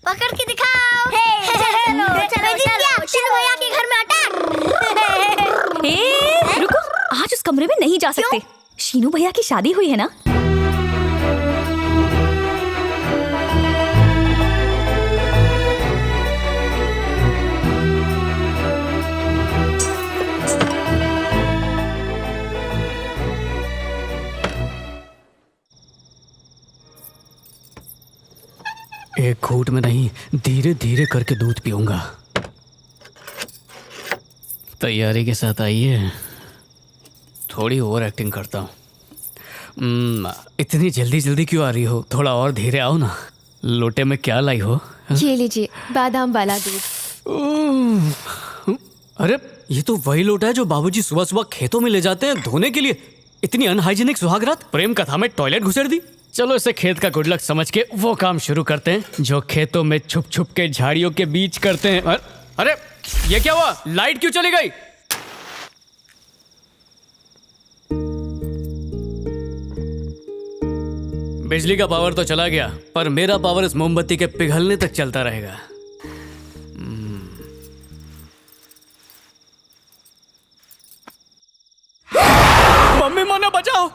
पकड़ के दिखाओ। चलो शीनू भैया के घर में अटैक। रुको, आज उस कमरे में नहीं जा सकते। शीनू भैया की शादी हुई है ना। एक घूंट में नहीं, धीरे धीरे करके दूध पीऊंगा। तैयारी के साथ आइए, थोड़ी ओवर एक्टिंग करता हूँ। इतनी जल्दी जल्दी क्यों आ रही हो? थोड़ा और धीरे आओ ना। लोटे में क्या लाई हो? ये लीजिए बादाम वाला दूध। अरे ये तो वही लोटा है जो बाबूजी सुबह सुबह खेतों में ले जाते हैं धोने के लिए। इतनी अनहाइजीनिक सुहागरात, प्रेम कथा में टॉयलेट घुसेड़ दी। चलो इसे खेत का गुड लक समझ के वो काम शुरू करते हैं जो खेतों में छुप छुप के झाड़ियों के बीच करते हैं। अरे ये क्या हुआ? लाइट क्यों चली गई? बिजली का पावर तो चला गया, पर मेरा पावर इस मोमबत्ती के पिघलने तक चलता रहेगा। मम्मी मना बचाओ।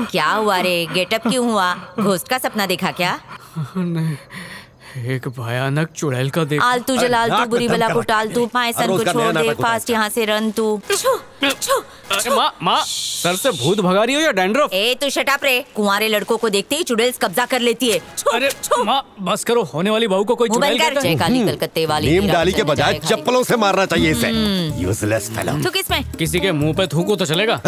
क्या हुआ रे? गेटअप क्यों हुआ? घोस्ट का सपना देखा क्या? नहीं, एक भयानक चुड़ैल का देख। आलतू जलाल तू बुरी बला को टाल तू, मायसन को छोड़ दे, फास्ट यहाँ से रन तू। अरे माँ, सर से भूत भगा रही हो या डैंड्रफ? ए तू शट अप रे। कुंवारे लड़कों को देखते ही चुड़ैल्स कब्जा कर लेती है। अरे माँ बस करो, होने वाली बहू को कोई चुड़ैल कहता है? जय काली कलकत्ते वाली। नीम डाली के बजाय चप्पलों से मारना चाहिए इसे। Useless fellow. थूक इसमें। किसी के मुंह पे थूको तो चलेगा?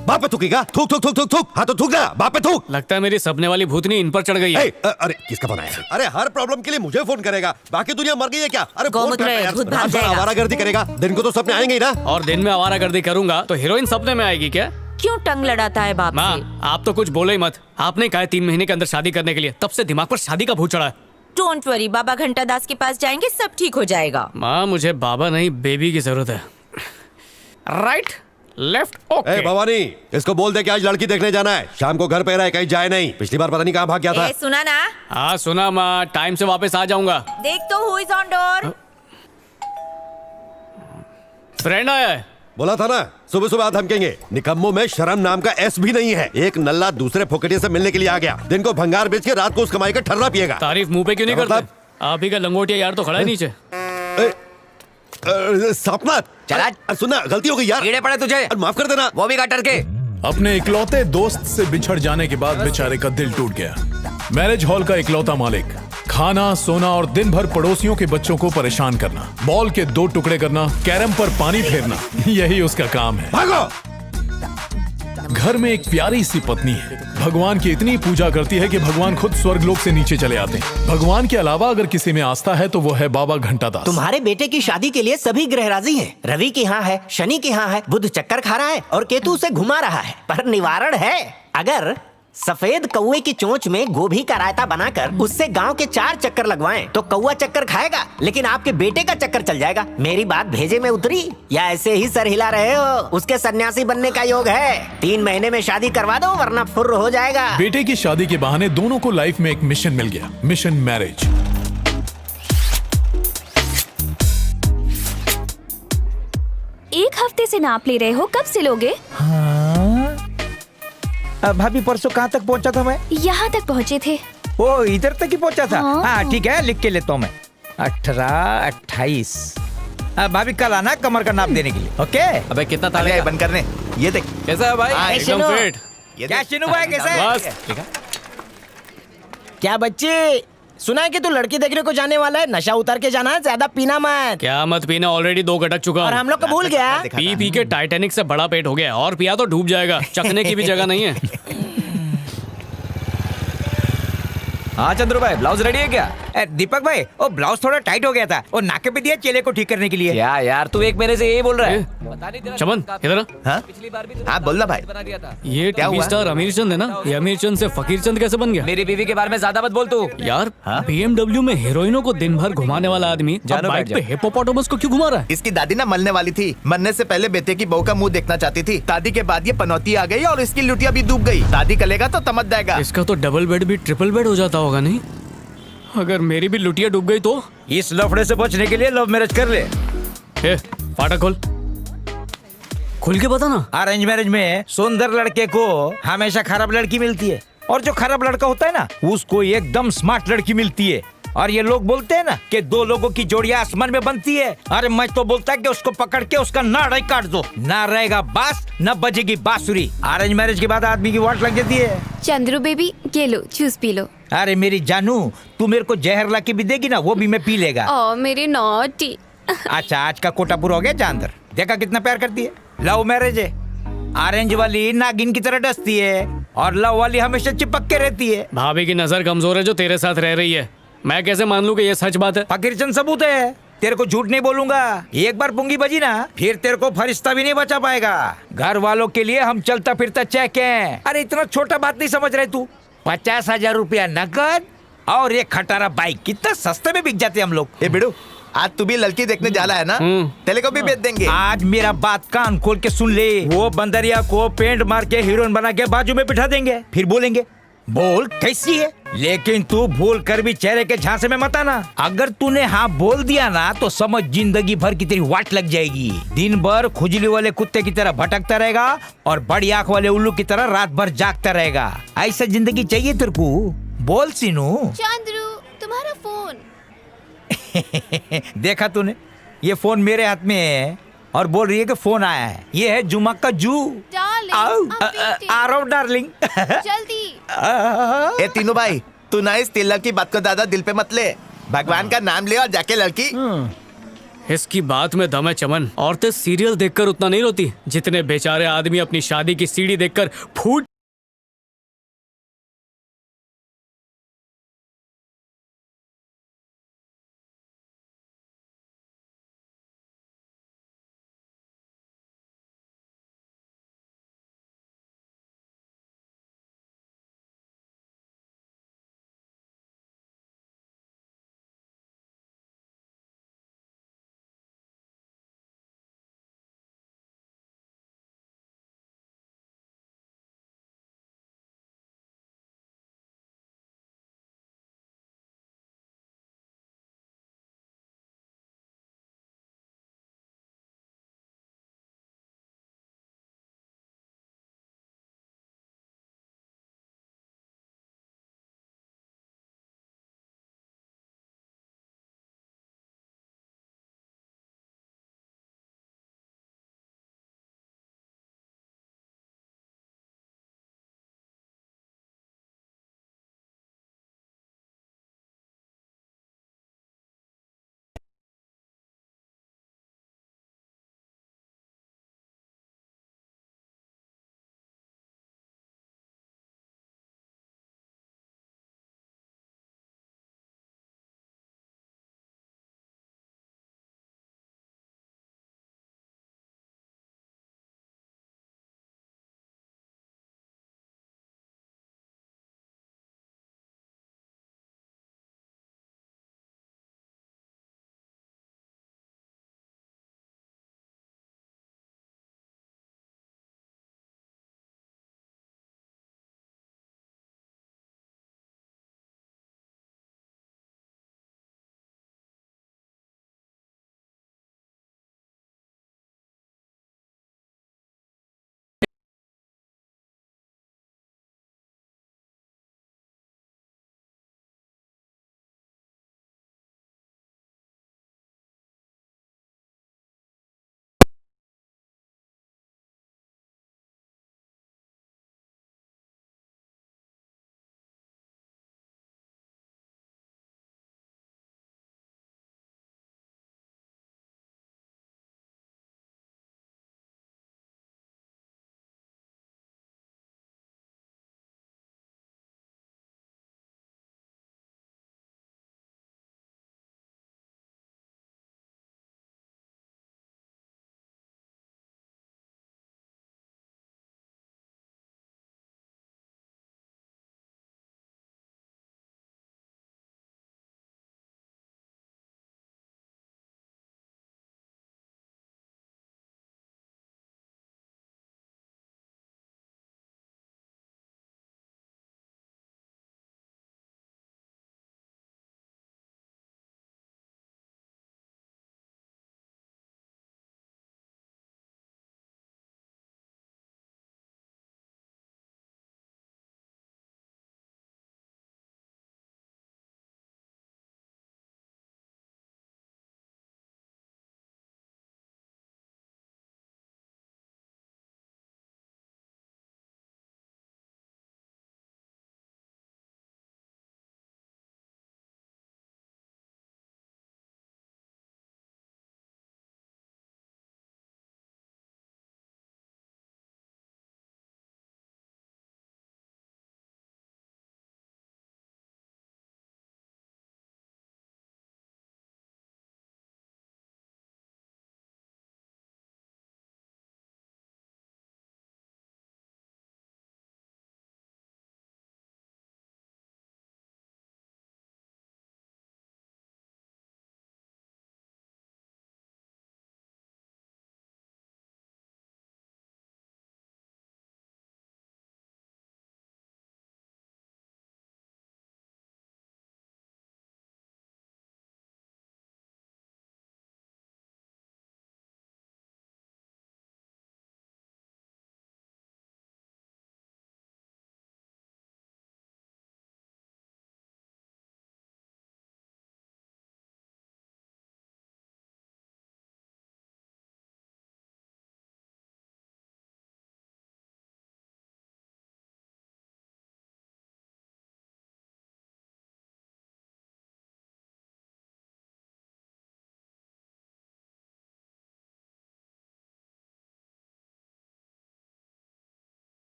बाप पे थूकेगा? थूक थूक थूक थूक थूक। हाँ तो थूक ना, बाप पे थूक। लगता है मेरी सपने वाली भूतनी इन पर चढ़ गई है। अरे किसका बनाया? अरे हर प्रॉब्लम के लिए मुझे फोन करेगा, बाकी दुनिया मर गई है क्या? अरे गौमूत्र है, भूत भाग जाएगा। आवारागर्दी करेगा, दिन को तो सपने आएंगे ही ना। और दिन में आवारागर्दी करूंगा तो हीरोइन सपने में आएगी क्या? क्यों टंग लड़ाता है बाप से? माँ आप तो कुछ बोलो ही मत। आपने कहा 3 महीने के अंदर शादी करने के लिए, तब से दिमाग पर शादी का भूत चढ़ा है। डोंट वरी, बाबा घंटा दास के पास जाएंगे, सब ठीक हो जाएगा। माँ मुझे बाबा नहीं बेबी की जरूरत है। Right left okay. भवानी इसको बोल दे कि आज लड़की देखने जाना है, शाम को घर पे रहे, कहीं जाए नहीं। पिछली बार पता नहीं कहाँ भाग गया था। सुना ना? हाँ सुना माँ, टाइम से वापस आ जाऊंगा। देख तो who is on door. Friend आया है। बोला था ना सुबह सुबह धमकेंगे। निकम्मों में शर्म नाम का एस भी नहीं है। एक नल्ला दूसरे फोकटिया से मिलने के लिए आ गया, दिन को भंगार बेच के रात को उस कमाई का ठर्रा पिएगा। तारीफ मुंह पे क्यों नहीं करता? आप ही का लंगोटिया यार तो खड़ा है नीचे। सपना चला सुनना, गलती हो गई यार। कीड़े पड़े तुझे, माफ कर देना। वो भी गटर के। अपने इकलौते दोस्त से बिछड़ जाने के बाद बेचारे का दिल टूट गया। मैरिज हॉल का इकलौता मालिक, खाना सोना और दिन भर पड़ोसियों के बच्चों को परेशान करना, बॉल के 2 टुकड़े करना, कैरम पर पानी फेरना, यही उसका काम है। भागो। घर में एक प्यारी सी पत्नी है, भगवान की इतनी पूजा करती है कि भगवान खुद स्वर्गलोक से नीचे चले आते हैं। भगवान के अलावा अगर किसी में आस्था है तो वो है बाबा घंटादास। तुम्हारे बेटे की शादी के लिए सभी ग्रह राजी हैं। रवि के यहाँ है, शनि के यहाँ है, बुध चक्कर खा रहा है और केतु उसे घुमा रहा है। पर निवारण है, अगर सफेद कौवे की चोंच में गोभी का रायता बनाकर उससे गांव के 4 चक्कर लगवाएं तो कौवा चक्कर खाएगा, लेकिन आपके बेटे का चक्कर चल जाएगा। मेरी बात भेजे में उतरी या ऐसे ही सर हिला रहे हो? उसके सन्यासी बनने का योग है। 3 महीने में शादी करवा दो वरना फुर्र हो जाएगा। बेटे की शादी के बहाने दोनों को लाइफ में एक मिशन मिल गया, मिशन मैरिज। एक हफ्ते से नाप ले रहे हो, कब सिलोगे? भाभी परसों कहाँ तक पहुँचा था मैं? यहाँ तक पहुँचे थे। ओ इधर तक ही पहुँचा था। हाँ। हाँ ठीक है, लिख के लेता हूँ मैं। 18, 28। भाभी कल आना कमर का नाप देने के लिए। ओके। अबे कितना ताले बंद करने। ये देख कैसा है भाई? एकदम फिट। क्या शिनू भाई कैसा है? बस क्या बच्चे, सुना है कि तू लड़की देखने को जाने वाला है? नशा उतार के जाना है, ज्यादा पीना मत। क्या मत पीना, ऑलरेडी 2 गटक चुका और हूँ। हम लोग को भूल गया। पी पी के टाइटैनिक से बड़ा पेट हो गया, और पिया तो डूब जाएगा। चखने की भी जगह नहीं है। हाँ चंद्रू भाई, ब्लाउज रेडी है क्या? दीपक भाई, वो ब्लाउज थोड़ा टाइट हो गया था, वो नाके पे दिया चेले को ठीक करने के लिए। क्या यार तू 1 महीने से यही बोल रहा है? चमन इधर आ। पिछली बार भी हाँ बोलना भाई। ये टीवी स्टार अमीर चंद है ना? ये अमीर चंद से फकीर चंद कैसे बन गया? मेरी बीवी के बारे में ज्यादा मत बोल तू। यार BMW में हीरोइनों को दिन भर घुमाने वाला आदमी अब बाइक पे हिप्पोपोटामस को क्यों घुमा रहा है? इसकी दादी ना मरने वाली थी, मरने से पहले बेटे की बहू का मुंह देखना चाहती थी। दादी के बाद ये पनौती आ गई और इसकी लुटिया भी डूब गई। दादी कलेगा तो तमत देगा। इसका तो डबल बेड भी ट्रिपल बेड हो जाता होगा नहीं? अगर मेरी भी लुटिया डूब गई तो? इस लफड़े से बचने के लिए लव मैरिज कर ले। ए, फाटा खोल, खुल के बता ना। अरेंज मैरिज में सुंदर लड़के को हमेशा खराब लड़की मिलती है, और जो खराब लड़का होता है ना उसको एकदम स्मार्ट लड़की मिलती है। और ये लोग बोलते हैं ना कि दो लोगों की जोड़ियां आसमान में बनती है। अरे मैं तो बोलता है कि उसको पकड़ के उसका नाड़ा ही काट दो, ना रहेगा बांस ना बजेगी बांसुरी। अरेंज मैरिज के बाद आदमी की वाट लग जाती है। चंद्रू बेबी, ये लो जूस पी लो। अरे मेरी जानू, तू मेरे को जहर ला के भी देगी ना, वो भी मैं पी लेगा। ओ मेरे नॉटी। अच्छा, आज का कोटा पूरा हो गया चांदर। देखा कितना प्यार करती है। लव मैरिज है, ऑरेंज वाली नागिन की तरह डसती है और लव वाली हमेशा चिपक के रहती है। भाभी की नजर कमजोर है जो तेरे साथ रह रही है। मैं कैसे मान लूं कि ये सच बात है? फकीरचंद सबूत है, तेरे को झूठ नहीं बोलूंगा। एक बार पुंगी बजी ना, फिर तेरे को फरिश्ता भी नहीं बचा पाएगा। घर वालों के लिए हम चलता फिरता चेक हैं। अरे इतना छोटा बात नहीं समझ रहे तू। 50,000 रुपया नकद और एक खटारा बाइक, कितना सस्ते में बिक जाते हम लोग। ए बिडू, आज तू भी लड़की देखने जाला है ना? तेरे को भी बेच देंगे। आज मेरा बात कान खोल के सुन ले। वो बंदरिया को पेंट मार के हीरोइन बना के बाजू में बिठा देंगे, फिर बोलेंगे बोल कैसी है। लेकिन तू भूल कर भी चेहरे के झांसे में मत आना। अगर तूने हाँ बोल दिया ना तो समझ जिंदगी भर की तेरी वाट लग जाएगी। दिन भर खुजली वाले कुत्ते की तरह भटकता रहेगा और बड़ी आंख वाले उल्लू की तरह रात भर जागता रहेगा। ऐसा जिंदगी चाहिए तेरे को? बोल सीनू। चंद्रू, तुम्हारा फोन। देखा तूने, ये फोन मेरे हाथ में है और बोल रही है कि फोन आया है। ये है जुमा का जू। आ रहा हूँ डार्लिंग। जल्दी। ए तीनों भाई, तू ना इस तिलक की बात को ज्यादा दिल पे मत ले। भगवान का नाम ले और जाके लड़की। इसकी बात में दम है चमन। औरतें सीरियल देखकर उतना नहीं रोती जितने बेचारे आदमी अपनी शादी की सीढ़ी देखकर फूट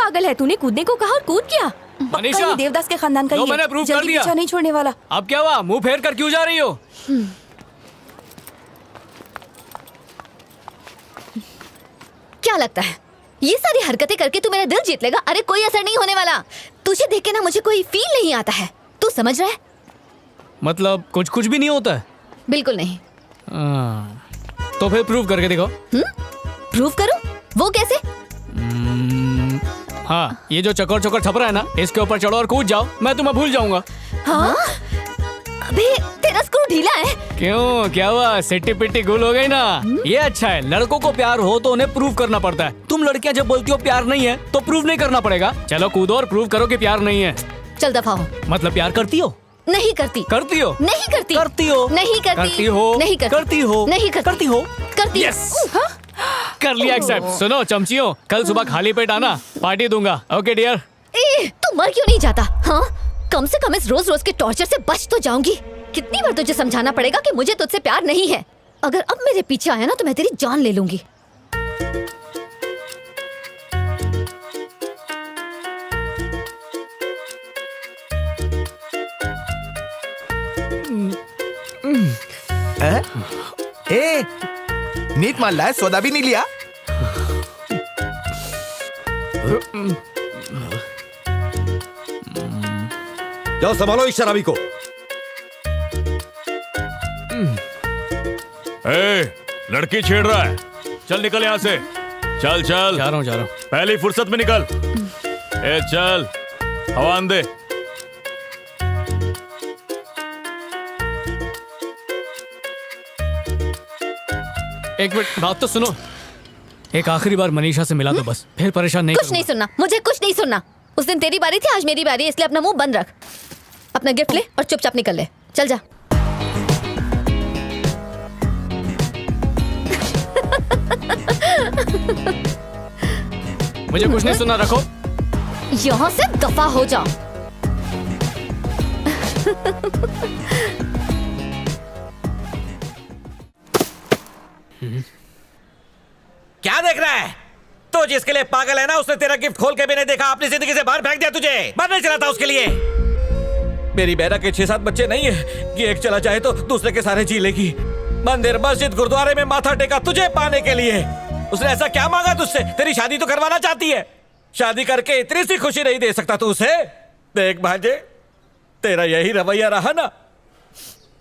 पागल है, तूने कूदने को कहा और कूद गया। मनीषा, ये देवदास के खानदान का लो, ही मैंने है, prove कर जल्दी दिया। पीछा नहीं छोड़ने वाला। अब क्या हुआ? मुंह फेर कर क्यों जा रही हो? क्या लगता है ये सारी हरकतें करके तू मेरा दिल जीत लेगा? अरे कोई असर नहीं होने वाला। तुझे देख के ना मुझे कोई फील नहीं आता है। तू समझ रहा है? मतलब कुछ भी नहीं होता है? बिल्कुल नहीं। तो फिर प्रूव करके दिखाओ। प्रूव करूं? वो कैसे? हाँ, ये जो चकोर चकोर छपरा है ना, इसके ऊपर चढ़ो और कूद जाओ, मैं तुम्हें भूल जाऊंगा। हाँ? अबे तेरा स्क्रू ढीला है। क्यों, क्या हुआ? सिट्टी पिट्टी गुल हो गई ना? ये अच्छा है, लड़कों को प्यार हो तो उन्हें प्रूव करना पड़ता है। तुम लड़कियां जब बोलती हो प्यार नहीं है तो प्रूव नहीं करना पड़ेगा। चलो कूदो और प्रूव करो कि प्यार नहीं है। चल दफा हो। मतलब प्यार करती हो? नहीं करती। करती हो? नहीं करती। करती हो? नहीं करती। करती हो? नहीं करती। करती हो? नहीं करती। करती हो? करती। Yes! कर लिया एक्सेप्ट। सुनो चमचियों, कल सुबह खाली पेट आना, पार्टी दूंगा। Okay dear. तू मर क्यों नहीं जाता? हाँ, कम से कम इस रोज रोज के टॉर्चर से बच तो जाऊंगी। कितनी बार तुझे समझाना पड़ेगा कि मुझे तुझसे प्यार नहीं है। अगर अब मेरे पीछे आया ना तो मैं तेरी जान ले लूंगी। ए, नीट मान है, सोदा भी नहीं लिया। जाओ संभालो इस शराबी को। लड़की छेड़ रहा है, चल निकल यहाँ से। चल चल, जा रहा हूँ। पहली फुर्सत में निकल। चल, हवा दे। एक मिनट, बात तो सुनो। एक आखिरी बार मनीषा से मिला दो बस, फिर परेशान नहीं कुछ नहीं सुनना, मुझे कुछ नहीं सुनना। उस दिन तेरी बारी थी, आज मेरी बारी है, इसलिए अपना मुंह बंद रख। अपना गिफ्ट ले और चुपचाप निकल ले। चल जा। मुझे कुछ नहीं सुनना, रखो। यहाँ से दफा हो जा। क्या देख रहा है? तो जिसके लिए पागल है ना, उसने तेरा गिफ्ट खोल के भी नहीं देखा, अपनी जिंदगी से बाहर फेंक दिया तुझे। मरने चला था उसके लिए। मेरी बहना के 6-7 बच्चे नहीं है कि एक चला जाए तो दूसरे के सारे जी लेगी। मंदिर, मस्जिद, गुरुद्वारे में माथा टेका तुझे पाने के लिए। उसने ऐसा क्या मांगा तुझसे? तेरी शादी तो करवाना चाहती है। शादी करके इतनी सी खुशी नहीं दे सकता तू उसे? देख भांजे, तेरा यही रवैया रहा ना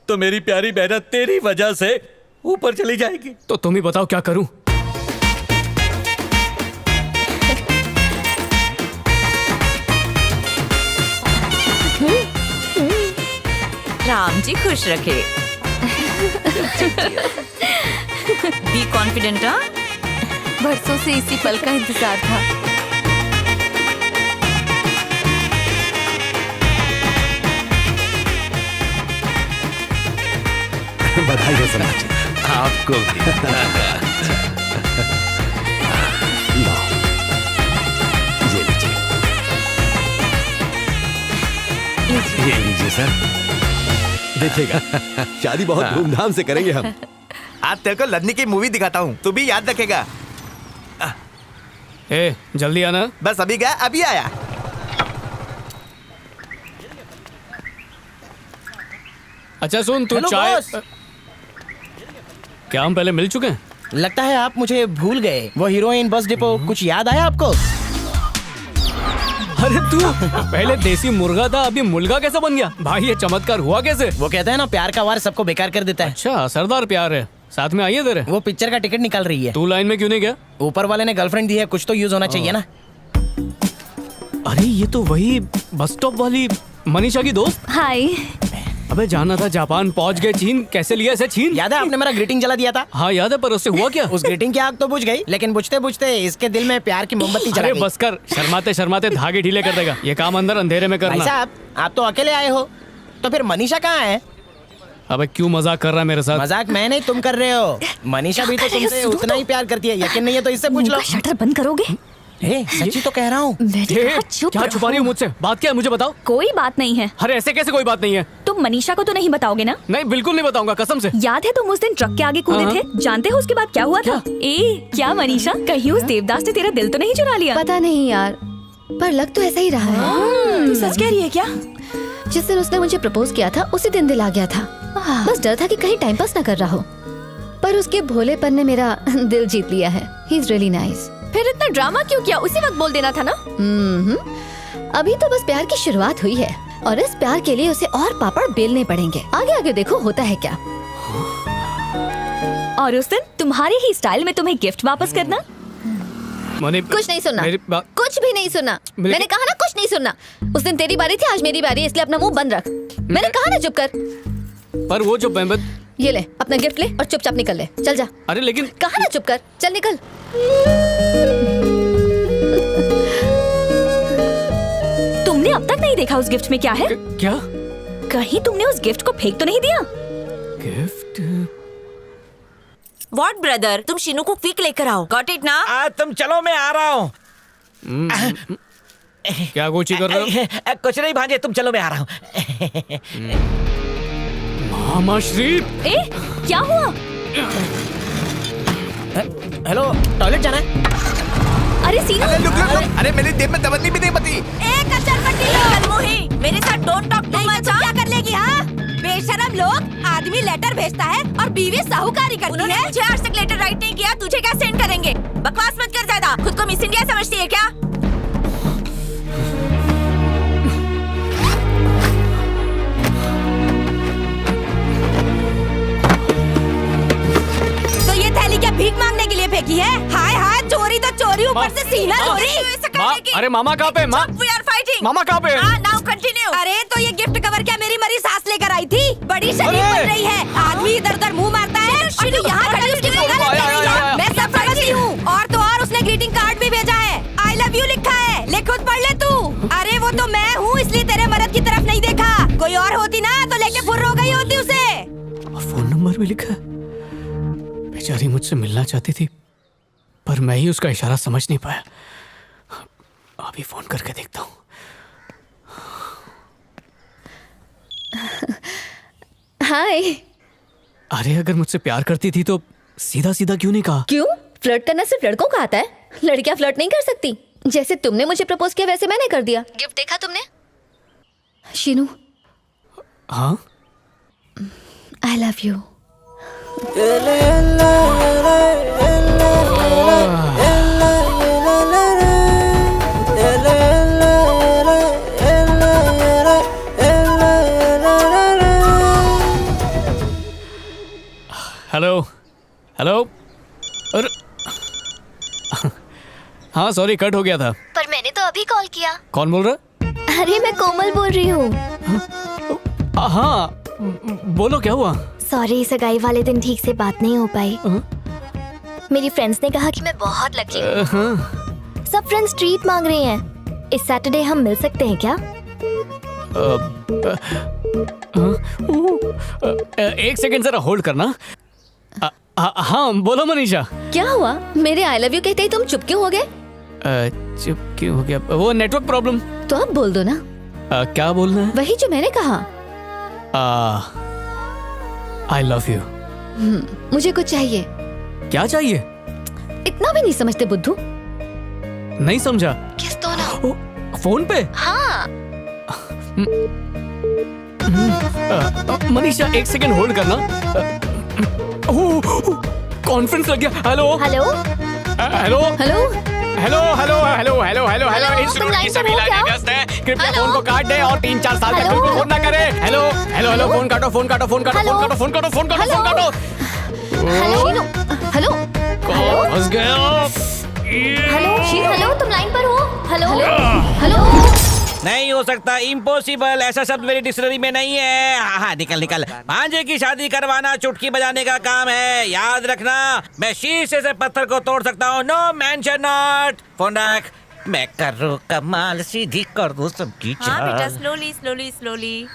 तो मेरी प्यारी बहना तेरी वजह से ऊपर चली जाएगी। तो तुम ही बताओ क्या करूं? राम जी खुश रखे। Be confident. हाँ, बरसों से इसी पल का इंतजार था। बधाई हो समाज। आपको भी। लो, ये लीजिए। ये लीजिए सर। देखिएगा, शादी बहुत धूमधाम से करेंगे हम। आज तेरे को लड़ने की मूवी दिखाता हूँ, तू भी याद रखेगा। जल्दी आना। बस अभी गया, अभी आया। अच्छा सुन, तू चाय। क्या हम पहले मिल चुके हैं? लगता है आप मुझे भूल गए। वो हीरोइन, बस डिपो, कुछ याद आया आपको? अरे तू पहले देसी मुर्गा था, अभी मुर्गा कैसे बन गया? भाई ये चमत्कार हुआ कैसे? वो कहते हैं ना, प्यार का वार सबको बेकार कर देता है। अच्छा, असरदार प्यार है। साथ में आइए तेरे। वो पिक्चर का टिकट निकाल रही है। तू लाइन में क्यों नहीं गया? ऊपर वाले ने गर्लफ्रेंड दी है, कुछ तो यूज होना चाहिए ना। अरे ये तो वही बस स्टॉप वाली मनीषा की दोस्त। हाय। अबे जाना था जापान, पहुंच गए चीन। कैसे लिया इसे चीन? याद है आपने मेरा ग्रीटिंग जला दिया था? हाँ याद है, पर उससे हुआ क्या? उस ग्रीटिंग की आग तो बुझ गई, लेकिन बुझते बुझते इसके दिल में प्यार की मोमबत्ती जला अरे गई। बस कर, शर्माते शर्माते धागे ढीले कर देगा। ये काम अंदर अंधेरे में भाई करना। साहब, आप तो अकेले आए हो, तो फिर मनीषा कहाँ है? अबे क्यों मजाक कर रहा है मेरे साथ? मजाक मैं नहीं, तुम कर रहे हो। मनीषा भी तो तुमसे उतना ही प्यार करती है। यकीन नहीं है तो इससे पूछ लो। शटर बंद करोगे? सच्ची तो कह रहा हूँ। क्या छुपा रही हो मुझसे? बात क्या है, मुझे बताओ। कोई बात नहीं है। अरे ऐसे कैसे कोई बात नहीं है? तुम मनीषा को तो नहीं बताओगे ना? नहीं, बिल्कुल नहीं बताऊंगा, कसम से। याद है तुम उस दिन ट्रक के आगे कूदे थे? जानते हो उसके बाद क्या हुआ था? क्या मनीषा, कहीं उस देवदास ने तेरा दिल तो नहीं चुरा लिया? पता नहीं यार, पर लग तो ऐसा ही रहा है। तू सच कह रही है क्या? जिस दिन उसने मुझे प्रपोज किया था उसी दिन दिल आ गया था। बस डर था कि कहीं टाइम पास ना कर रहा हो, पर उसके भोलेपन ने मेरा दिल जीत लिया है। He is really nice. फिर इतना ड्रामा क्यों किया? उसी वक्त बोल देना था ना। अभी तो बस प्यार की शुरुआत हुई है और इस प्यार के लिए उसे और पापड़ बेलने पड़ेंगे। आगे आगे देखो होता है क्या। और उस दिन तुम्हारे ही स्टाइल में तुम्हें गिफ्ट वापस करना। कुछ नहीं सुनना, कुछ भी नहीं सुनना। मैंने कहा ना कुछ नहीं सुनना। उस दिन तेरी बारी थी, आज मेरी बारी, इसलिए अपना मुंह बंद रख। मैंने कहा ना चुप कर। पर वो जो ये ले अपना गिफ्ट ले और चुपचाप निकल ले। चल जा। अरे लेकिन कहा ना चुप कर, चल निकल। तुमने अब तक नहीं देखा उस गिफ्ट में क्या है? क्या? कहीं तुमने उस गिफ्ट को फेंक तो नहीं दिया? गिफ्ट? व्हाट ब्रदर, तुम शीनू को क्विक लेकर आओ। गॉट इट ना? तुम चलो, मैं आ रहा हूँ। क्या कोची कर रहे हो? कुछ नहीं भांजे, तुम चलो, मैं आ रहा हूँ। मामा श्री, क्या हुआ? हेलो, टॉयलेट जाना है? अरे सीनू, अरे मेरी जेब में दवन्नी भी नहीं बची। मेरे साथ डोंट टॉक टू मच। क्या कर लेगी? हाँ, बेशरम लोग। आदमी लेटर भेजता है और बीवी साहूकारी करती है। मुझे आज तक लेटर राइट नहीं किया, तुझे क्या सेंड करेंगे? बकवास मत कर ज्यादा। खुद को मिस इंडिया समझती है क्या? तो ये थैली क्या भीख मांगने के लिए फेंकी है? हाय हाय, चोरी तो चोरी, ऊपर से सीना चोरी। अरे मामा कहाँ पे? We are fighting. मामा कहाँ पे? Now continue. अरे तो ये गिफ्ट कवर क्या मेरी मरी सास लेकर आई थी? बड़ी शरीफ बन रही है। आदमी इधर उधर मुंह मारता है और तू यहाँ खड़ी उसकी निगाह लग रही है। मैं सब समझती हूँ। और तो और उसने ग्रीटिंग कार्ड भी भेजा है, आई लव यू लिखा है। ले खुद पढ़ ले तू। अरे वो तो मैं हूँ, इसलिए तेरे मर्द की तरफ नहीं देखा। कोई और होती ना तो लेके फुर्र हो गई होती उसे। और फोन नंबर भी लिखा है। बेचारी मुझसे मिलना चाहती थी, पर मैं ही उसका इशारा समझ नहीं पाया। अभी फोन करके देखता हूँ। हाय। अरे अगर मुझसे प्यार करती थी तो सीधा सीधा क्यों नहीं कहा? क्यों? फ्लर्ट करना सिर्फ लड़कों का आता है, लड़कियां फ्लर्ट नहीं कर सकती। जैसे तुमने मुझे प्रपोज किया वैसे मैंने कर दिया। गिफ्ट देखा तुमने? शीनू, हाँ, आई लव यू। Hello hello. अरे हाँ सॉरी, कट हो गया था। पर मैंने तो अभी कॉल किया। कौन बोल रहा? अरे मैं कोमल बोल रही हूँ। हाँ बोलो, क्या हुआ? सॉरी, सगाई वाले दिन ठीक से बात नहीं हो पाई। मेरी फ्रेंड्स ने कहा कि मैं बहुत लकी हूँ। सब फ्रेंड्स ट्रीट मांग रही हैं। इस सैटरडे हम मिल सकते हैं क्या? एक सेकंड जरा होल्ड करना। हाँ बोलो मनीषा। क्या हुआ? मेरे आई लव यू कहते ही तुम चुप क्यों हो गए? चुप क्यों हो गया? वो नेटवर्क प्रॉब्लम। तो अब बोल दो ना। क्या बोलना है? वही जो मैंने कहा। आई लव यू। मुझे कुछ चाहिए। क्या चाहिए? इतना भी नहीं समझते बुद्धू। नहीं समझा। किस दो ना। फोन पे? हाँ। मनीषा एक सेकंड होल्ड करना। कॉन्फ्रेंस लग गया। Hello hello hello hello hello hello hello hello hello hello. इस तुम लाइन की पर सभी हो लाइनें क्या? व्यस्त हैं, कृपया हेलो? फोन को काट दे और 3-4 साल तक हेलो? बिल्कुल फोन ना करे। हेलो हेलो हेलो, फोन काटो फोन काटो फोन काटो फोन काटो फोन काटो फोन काटो फोन काटो। हेलो हेलो हेलो फंस गया। हेलो हेलो, तुम लाइन पर हो? Hello hello. नहीं हो सकता, इम्पॉसिबल। ऐसा शब्द मेरी डिक्शनरी में नहीं है। हाँ निकल निकल। भांजे की शादी करवाना चुटकी बजाने का काम है, याद रखना। मैं शीशे से पत्थर को तोड़ सकता हूँ, नो मेंशन नॉट। फोन रख। मैं करूँ कमाल, सीधी कर दूँ सबकी हाँ बेटा, चाल। Slowly slowly slowly.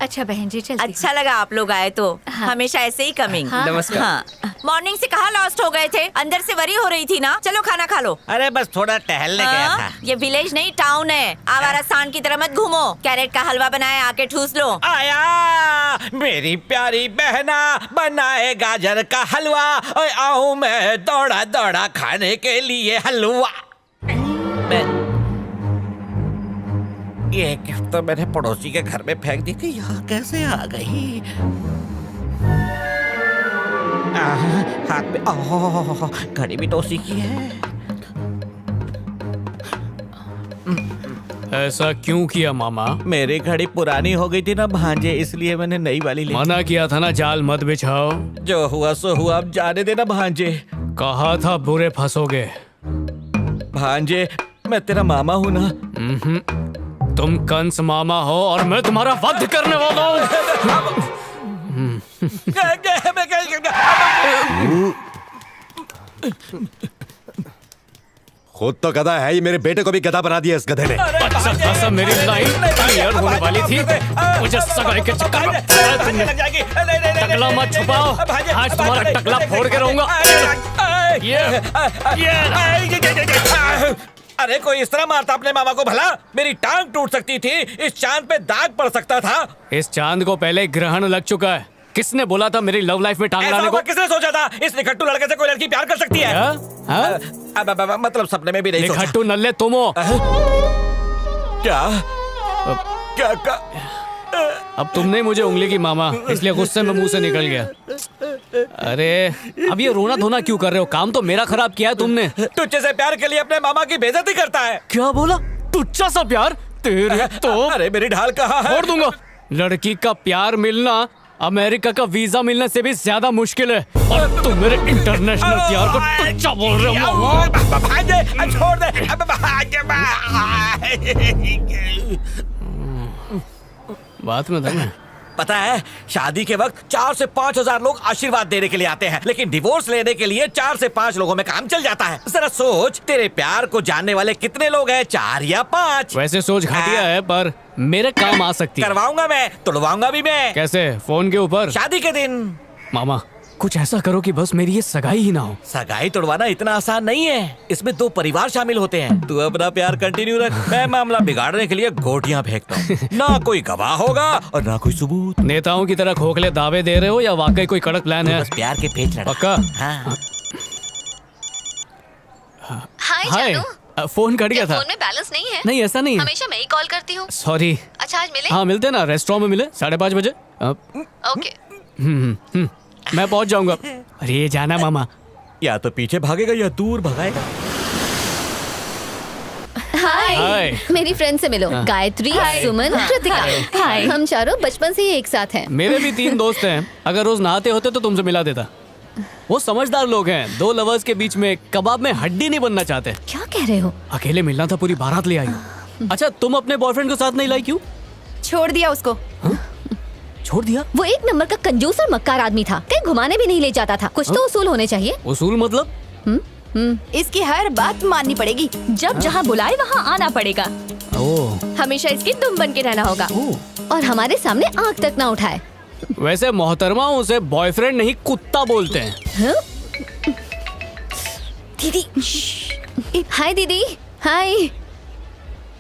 अच्छा बहन जी, चलती। अच्छा लगा आप लोग आए तो। हमेशा ऐसे ही कमिंग। हाँ। नमस्कार। हाँ, मॉर्निंग से कहाँ लॉस्ट हो गए थे? अंदर से वरी हो रही थी ना। चलो खाना खा लो। अरे बस थोड़ा टहलने गया था। हाँ, ये विलेज नहीं टाउन है। आवारा सांड की तरह मत घूमो। कैरेट का हलवा बनाए, आके ठूस लो। आया मेरी प्यारी बहना, बनाए गाजर का हलवा। ओए आऊं मैं दौड़ा दौड़ा खाने के लिए हलवा। ये तो मैंने पड़ोसी के घर में फेंक दी थी, यहाँ कैसे आ गई? हाथ में घड़ी भी तो उसी की है। ऐसा क्यों किया मामा? मेरी घड़ी पुरानी हो गई थी ना भांजे, इसलिए मैंने नई वाली ली। मना किया था ना जाल मत बिछाओ। जो हुआ सो हुआ, अब जाने देना भांजे। कहा था बुरे फंसोगे। भांजे मैं तेरा मामा हूँ ना। तुम कंस मामा हो और मैं तुम्हारा वध करने वाला हूँ। खुद तो गधा है, ये मेरे बेटे को भी गधा बना दिया इस गधे ने। अच्छा खासा मेरी लाइन क्लियर होने वाली थी, मुझे सगाई के चक्कर में तुमने। टकला मत छुपाओ, आज तुम्हारा टकला फोड़ के रहूंगा। अरे कोई इस तरह मारता अपने मामा को भला? मेरी टांग टूट सकती थी, इस चांद पे दाग पड़ सकता था। इस चांद को पहले ग्रहण लग चुका है। किसने बोला था मेरी लव लाइफ में टांग लाने को? किसने सोचा था इस निखट्टू लड़के से कोई लड़की प्यार कर सकती है? मतलब सपने में भी नहीं सोचा। निखट्टू नल्ले तुम हो। क्या क्या क्या? अब तुमने मुझे उंगली की मामा, इसलिए गुस्से में मुंह से निकल गया। अरे अब ये रोना धोना क्यों कर रहे हो? काम तो मेरा खराब किया है तुमने। तुझे से प्यार के लिए अपने मामा की बेइज्जती करता है। क्या बोला? तुच्चा सा प्यार? तेरे तो अरे मेरी ढाल कहाँ है? छोड़ दूंगा। लड़की का प्यार मिलना अमेरिका का वीजा मिलने से भी ज्यादा मुश्किल है, और तुम मेरे इंटरनेशनल प्यार को तुच्चा बोल रहे हो। छोड़ दे। बात में दम है। पता है, शादी के वक्त 4 से 5 हजार लोग आशीर्वाद देने के लिए आते हैं, लेकिन डिवोर्स लेने के लिए 4 से 5 लोगों में काम चल जाता है। जरा सोच, तेरे प्यार को जानने वाले कितने लोग हैं? 4 या 5? वैसे सोच घटिया है, पर मेरे काम आ सकती है। करवाऊंगा मैं, तुड़वाऊंगा भी मैं। कैसे? फोन के ऊपर? शादी के दिन। मामा कुछ ऐसा करो कि बस मेरी ये सगाई ही ना हो। सगाई तोड़वाना इतना आसान नहीं है, इसमें 2 परिवार शामिल होते हैं। तू अपना प्यार कंटिन्यू रख, मैं मामला बिगाड़ने के लिए गोटियां फेंकता हूँ। ना कोई गवाह होगा और ना कोई सबूत। नेताओं की तरह खोखले दावे दे रहे हो या वाकई कोई कड़क प्लान है? बस प्यार के पेच लड़ा। पक्का? हाँ। हाय, फोन कट गया था। फोन में बैलेंस नहीं है? नहीं ऐसा नहीं है। हमेशा मैं ही कॉल करती हूँ। सॉरी। अच्छा आज मिले? हाँ मिलते ना, रेस्टोरेंट में मिले 5:30 बजे। ओके। मैं पहुंच जाऊंगा। अरे जाना मामा। या तो पीछे भागेगा या दूर भगाएगा। हाय, मेरी फ्रेंड से मिलो। गायत्री, सुमन, कृतिका। हाय, हम चारों बचपन से ही एक साथ हैं। मेरे भी 3 दोस्त हैं। अगर रोज नहाते होते तो तुमसे मिला देता। वो समझदार लोग हैं। 2 लवर्स के बीच में कबाब में हड्डी नहीं बनना चाहते। क्या कह रहे हो? अकेले मिलना था, पूरी बारात ले आई हो। अच्छा तुम अपने बॉयफ्रेंड को साथ नहीं लाई क्यों? छोड़ दिया उसको। छोड़ दिया? वो एक नंबर का कंजूस और मक्कार आदमी था, कहीं घुमाने भी नहीं ले जाता था। कुछ तो उसूल होने चाहिए। उसूल मतलब? इसकी हर बात माननी पड़ेगी। जब जहाँ बुलाए वहाँ आना पड़ेगा। ओह। हमेशा इसकी तुम बन के रहना होगा। और हमारे सामने आंख तक ना उठाए। वैसे मोहतरमा उसे बॉयफ्रेंड नहीं कुत्ता बोलते हैं। दीदी। हाय दीदी। हाय।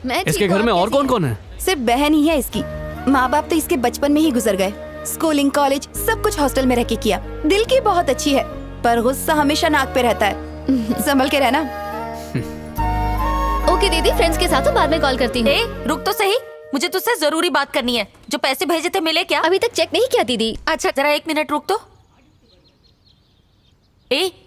मैं इसके घर में और कौन कौन है? सिर्फ बहन ही है इसकी। माँ बाप तो इसके बचपन में ही गुजर गए। स्कूलिंग, कॉलेज सब कुछ हॉस्टल में रह के किया। दिल की बहुत अच्छी है, पर गुस्सा हमेशा नाक पे रहता है। संभल के रहना। ओके दीदी, फ्रेंड्स के साथ बाद में कॉल करती हूँ। रुक तो सही, मुझे तुझसे जरूरी बात करनी है। जो पैसे भेजे थे मिले क्या? अभी तक चेक नहीं किया दीदी। अच्छा जरा 1 मिनट रुक तो।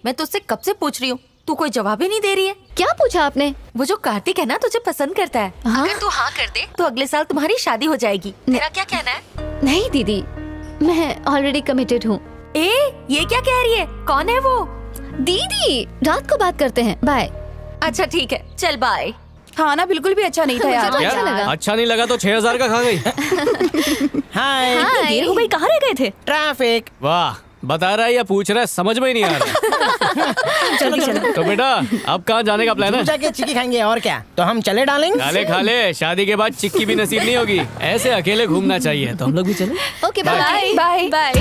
मैं तुझसे कब से पूछ रही हूँ, तू कोई जवाब ही नहीं दे रही है। क्या पूछा आपने? वो जो कार्तिक है ना, तुझे पसंद करता है। हाँ? अगर तू हाँ कर दे तो अगले साल तुम्हारी शादी हो जाएगी। तेरा क्या कहना है? नहीं दीदी, मैं ऑलरेडी कमिटेड हूँ। ये क्या कह रही है? कौन है वो? दीदी रात को बात करते हैं, बाय। अच्छा ठीक है, चल बाय। हाँ ना, बिल्कुल भी अच्छा नहीं था यार। मुझे तो अच्छा लगा। अच्छा नहीं लगा तो 6000 का खा गई। हाय, इतनी देर हो गई, कहाँ रह गए थे? ट्रैफिक। वाह, बता रहा है या पूछ रहा है समझ में ही नहीं आ रहा। जल्दी चलो। तो बेटा अब कहाँ जाने का प्लान है? जाके चिक्की खाएंगे और क्या। तो हम चले डालेंगे। खा ले, शादी के बाद चिक्की भी नसीब नहीं होगी। ऐसे अकेले घूमना चाहिए। तो हम लोग भी चले। Okay bye bye bye.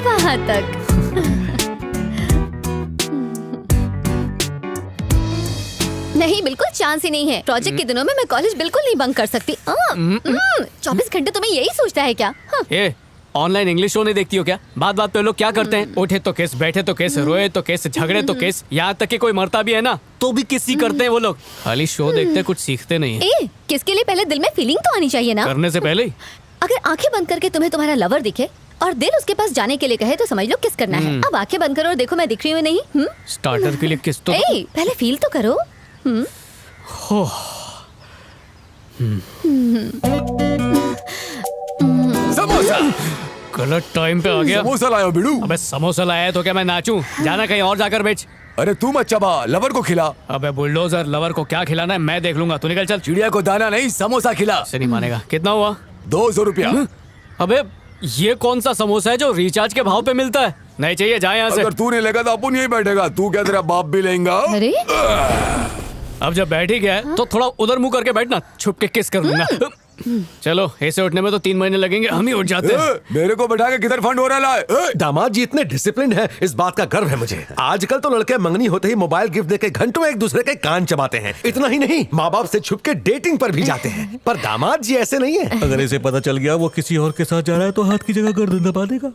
वहाँ तक। नहीं, बिल्कुल चांस ही नहीं है। प्रोजेक्ट के दिनों में मैं कॉलेज बिल्कुल नहीं बंक कर सकती। 24 घंटे तुम्हें यही सोचता है क्या? ए, ऑनलाइन इंग्लिश शो नहीं देखती हो क्या? बात बात पे लोग क्या करते हैं, उठे तो केस, बैठे तो केस, रोए तो केस, झगड़े तो केस, यहाँ तक कि कोई मरता भी है ना तो भी किसी करते हैं वो लोग। खाली शो देखते कुछ सीखते नहीं है। ए, किसके लिए पहले दिल में फीलिंग तो आनी चाहिए ना। करने से पहले ही अगर आंखें बंद करके तुम्हें तुम्हारा लवर दिखे और दिल उसके पास जाने के लिए कहे तो समझ लो किस करना है। अब आंखें बंद करो और देखो मैं दिख रही हूँ नहीं। स्टार्टर के लिए किस तो ए, पहले फील तो करो। समोसा गलत टाइम पे आ गया। समोसा लाया बिड़ू। अबे समोसा लाया है तो क्या मैं नाचूं? जाना कहीं और जाकर बेच। अरे तू मत चबा, लवर को खिला। अबे बुलडोजर, लवर को क्या खिलाना है मैं देख लूंगा, तू निकल चल। चिड़िया को दाना नहीं, समोसा खिला। से नहीं मानेगा। कितना हुआ? 200 रुपया। अबे ये कौन सा समोसा है जो रिचार्ज के भाव पे मिलता है? नहीं चाहिए, जा यहाँ से। अगर तू नहीं लेगा तो अपन यहीं बैठेगा। तू क्या तेरा बाप भी लेगा? अरे अब जब बैठ ही गया है तो थोड़ा उधर मुंह करके बैठना, छुप के किस कर लूंगा। चलो, ऐसे उठने में तो 3 महीने लगेंगे, हम ही उठ जाते हैं। मेरे को बैठा के किधर फंड हो रहा है? दामाद जी इतने डिसिप्लिन है, इस बात का गर्व है मुझे। आजकल तो लड़के मंगनी होते ही मोबाइल गिफ्ट देके घंटों एक दूसरे के कान चबाते हैं। इतना ही नहीं, माँ बाप से छुप के डेटिंग पर भी जाते हैं। पर दामाद जी ऐसे नहीं है। अगर इसे पता चल गया वो किसी और के साथ जा रहा है तो हाथ की जगह गर्दन दबा देगा।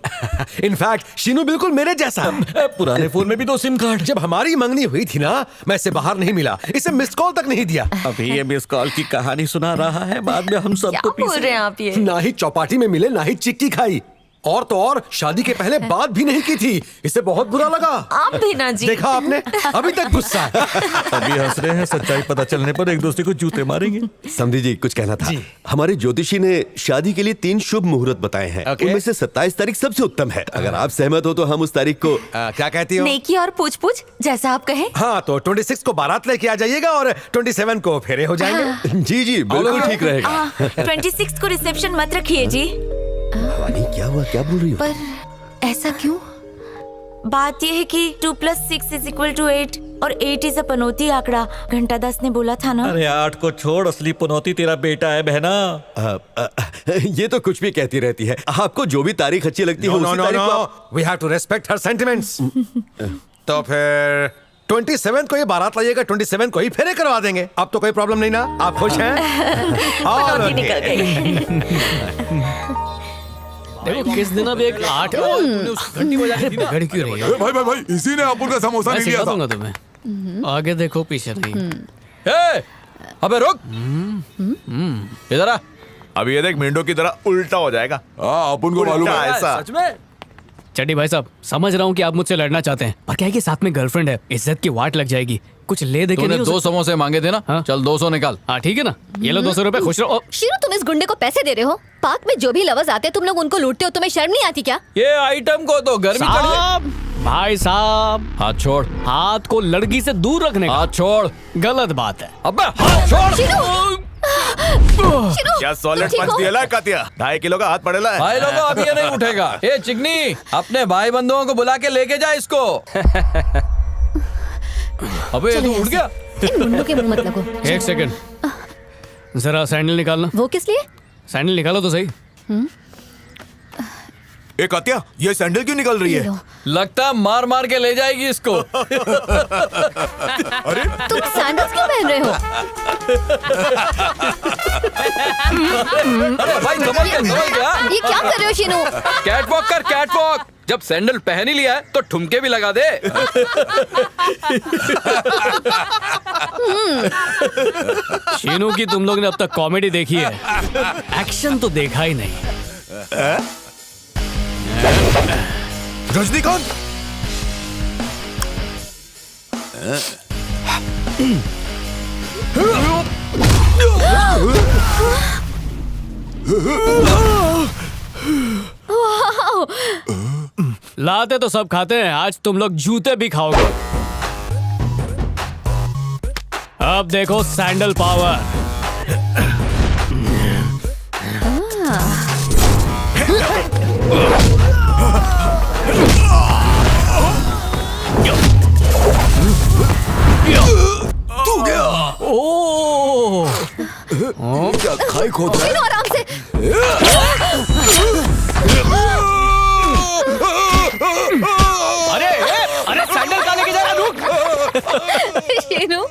इनफैक्ट शीनू बिल्कुल मेरे जैसा है। पुराने फोन में भी 2 सिम कार्ड। जब हमारी मंगनी हुई थी ना, मैं इसे बाहर नहीं मिला, इसे मिस कॉल तक नहीं दिया। अभी ये मिस कॉल की कहानी सुना रहा है, बाद में हम सबको बोल रहे हैं आप ये? ना ही चौपाटी में मिले, ना ही चिक्की खाई, और तो और शादी के पहले बात भी नहीं की थी। इसे बहुत बुरा लगा। आप भी ना जी। देखा आपने, अभी तक गुस्सा है। अभी हंस रहे हैं, सच्चाई पता चलने पर एक दूसरे को जूते मारेंगे। समझी जी, कुछ कहना था। हमारे ज्योतिषी ने शादी के लिए 3 शुभ मुहूर्त बताए हैं। उनमें से 27 तारीख सबसे उत्तम है। अगर आप सहमत हो तो हम उस तारीख को क्या कहती हो? नेकी और पूछ पूछ जैसा आप कहे। हाँ, तो 26 को बारात लेके आ जाइएगा और 27 को फेरे हो जाएंगे। जी जी, बिल्कुल ठीक रहेगा। 26 को रिसेप्शन मत रखिए जी। वानी, क्या हुआ, क्या बोल रही हो? पर ऐसा क्यों? बात यह है कि 2 + 6 = 8 और 8 इज अ पनौती आंकड़ा। घंटा 10 ने बोला था ना। अरे 8 को छोड़, असली पनौती तेरा बेटा है बहना। ये तो कुछ भी कहती रहती है। आपको जो भी तारीख अच्छी लगती है उसी तारीख को आप... We have to respect her sentiments। तो फिर 27 को ये बारात लाइएगा, 27 को ही फेरे करवा देंगे। अब तो कोई प्रॉब्लम नहीं ना? आप खुश हैं? पनौती निकल गई। देखो किस दिन अब एक 8 घंटी बजा के बिगड़ क्यों रही है? भाई भाई भाई, इसी ने अपन का समोसा मैं नहीं लिया सिखा था। दूंगा तुम्हें। आगे देखो पीछे नहीं। ए, अबे रुक, इधर आ। अभी ये देख, मेंढो की तरह उल्टा हो जाएगा। हाँ, अपन को मालूम है ऐसा। सच में? चड्डी भाई साहब, समझ रहा हूँ कि आप मुझसे लड़ना चाहते हैं, पर क्या है कि साथ में गर्लफ्रेंड है, इज्जत की वाट लग जाएगी। कुछ ले दे के तूने नहीं 2 समोसे मांगे थे ना? हाँ? चल 200 निकाल। हाँ ठीक है ना, ये लो 200 रुपए, खुश रहो। शीनू, तुम इस गुंडे को पैसे दे रहे हो? पार्क में जो भी लवर्स आते हैं तुम लोग उनको लूटते हो, तुम्हें शर्म नहीं आती क्या? ये आइटम को तो गर्मी चढ़ गई। साहब, भाई साहब, हाथ छोड़, हाथ को लड़की से दूर रखने का हाथ छोड़। गलत बात है। अबे हाथ छोड़। शीनू, क्या सॉलिड ठीक पंच हो? दिया कातिया? 2.5 किलो का हाथ पड़ेला है। भाई लोगों, अब ये नहीं उठेगा। ए चिकनी, अपने भाई बंधुओं को बुला के लेके जा इसको। अबे चलो तू यहाँ उठ से। गया? इन मुंडों के मुंह मत लगो। एक सेकंड, जरा सैंडल निकालना। वो किस लिए? सैंडल निकालो तो सही। ए कातिया, ये सैंडल क्यों निकल रही है? लो। लगता है मार मार के ले जाएगी इसको। अरे तुम सैंडल्स क्यों पहन रहे हो? अरे भाई समझ गया? ये क्या कर रहे हो शीनू? कैटवॉक कर, कैटवॉक। जब सैंडल पहन ही लिया है तो ठुमके भी लगा दे। शीनू की तुम लोग ने अब तक कॉमेडी देखी है, एक्शन तो देखा ही नहीं। रजनीकांत, लाते तो सब खाते हैं, आज तुम लोग जूते भी खाओगे। अब देखो सैंडल पावर। तू गया। ओह, क्या खाई खोद रहा है? शीनू, आराम से। अरे सैंडल कहाँ लेके जा रहा है? रुक। शीनू,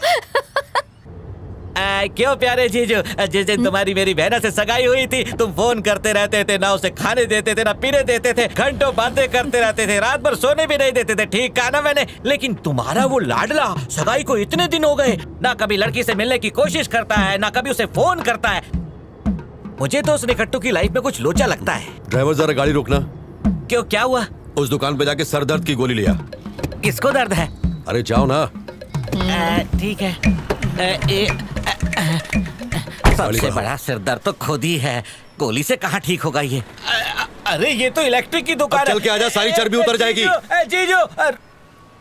क्यों प्यारे जीजू, जिस दिन तुम्हारी मेरी बहना से सगाई हुई थी तुम फोन करते रहते थे, ना उसे खाने देते थे ना पीने देते थे, घंटों बातें करते रहते थे, रात भर सोने भी नहीं देते थे। ठीक कहा ना मैंने? लेकिन तुम्हारा वो लाडला सगाई को इतने दिन हो गए, ना कभी लड़की से मिलने की कोशिश करता है ना कभी उसे फोन करता है। मुझे तो उस निकट्टू की लाइफ में कुछ लोचा लगता है। ड्राइवर जरा गाड़ी रोकना। क्यों, क्या हुआ? उस दुकान पे जाके सर दर्द की गोली लिया। किसको दर्द है? अरे जाओ ना। ठीक है। सबसे बड़ा सिर दर्द तो खुद ही है, गोली से कहाँ ठीक होगा ये? अरे ये तो इलेक्ट्रिक की दुकान है। चल के आजा, सारी चर्बी उतर जाएगी। जीजू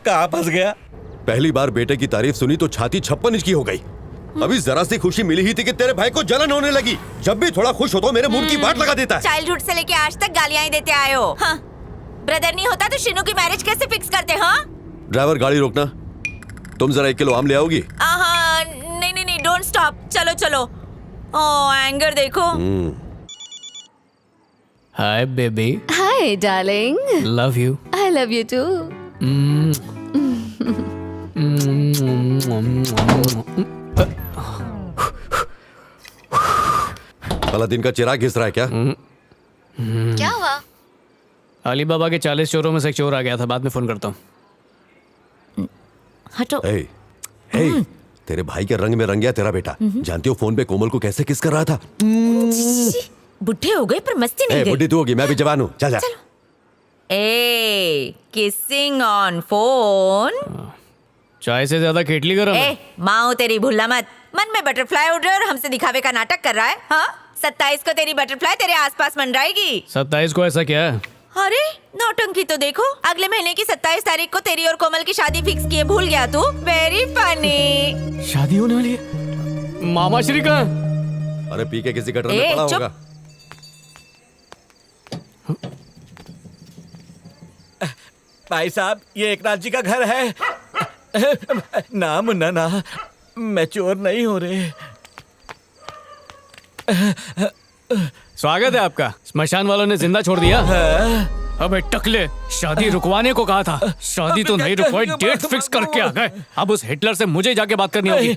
कहाँ फंस गया? पहली बार बेटे की तारीफ सुनी तो छाती 56 इंच की हो गई। अभी जरा सी खुशी मिली ही थी कि तेरे भाई को जलन होने लगी। जब भी थोड़ा खुश हो तो मेरे मूड की बात लगा देता है। चाइल्डहुड से लेके आज तक गालियां ही देते आए हो। हाँ। ब्रदर नहीं होता तो शिनू की मैरिज कैसे फिक्स करते? हाँ ड्राइवर गाड़ी रोकना। तुम जरा 1 किलो आम ले आओगी? हाँ, नहीं, डोंट स्टॉप, चलो चलो। ओह एंगर देखो। Hi baby. Hi darling. Love you. I love you too. Aladdin का चिराग घिस रहा है क्या? क्या हुआ? अली बाबा के 40 चोरों में से एक चोर आ गया था, बाद में फोन करता हूँ। हटो। हे, तेरे भाई के रंग में रंग गया तेरा बेटा। जानती हो फोन पे कोमल को कैसे किस कर रहा था? बुढ़े हो गए पर मस्ती नहीं गई। बुढ़ी तू होगी, मैं भी जवान हूँ। चल जा। ए किसिंग ऑन फोन। चाय से ज्यादा केटली गरम है। माँ तेरी भूलना मत। मन में बटरफ्लाई उड़ रहा है और हमसे दिखावे का नाटक कर रहा है। हाँ 27 को तेरी बटरफ्लाई तेरे आसपास मंडराएगी। 27 को ऐसा क्या है? अरे नौटंकी तो देखो, अगले महीने की 27 तारीख को तेरी और कोमल की शादी फिक्स किए, भूल गया तू? Very funny. शादी होने वाली है? मामा श्री का? अरे पी के किसी गटर में पड़ा होगा। भाई साहब ये एकनाथ जी का घर है। ना मुन्ना ना, मैं चोर नहीं हो रहे। स्वागत है आपका। स्मशान वालों ने जिंदा छोड़ दिया। अबे टकले, शादी रुकवाने को कहा था, शादी तो नहीं रुकवाई, डेट फिक्स करके आ गए। अब उस हिटलर से मुझे जाके बात करनी होगी।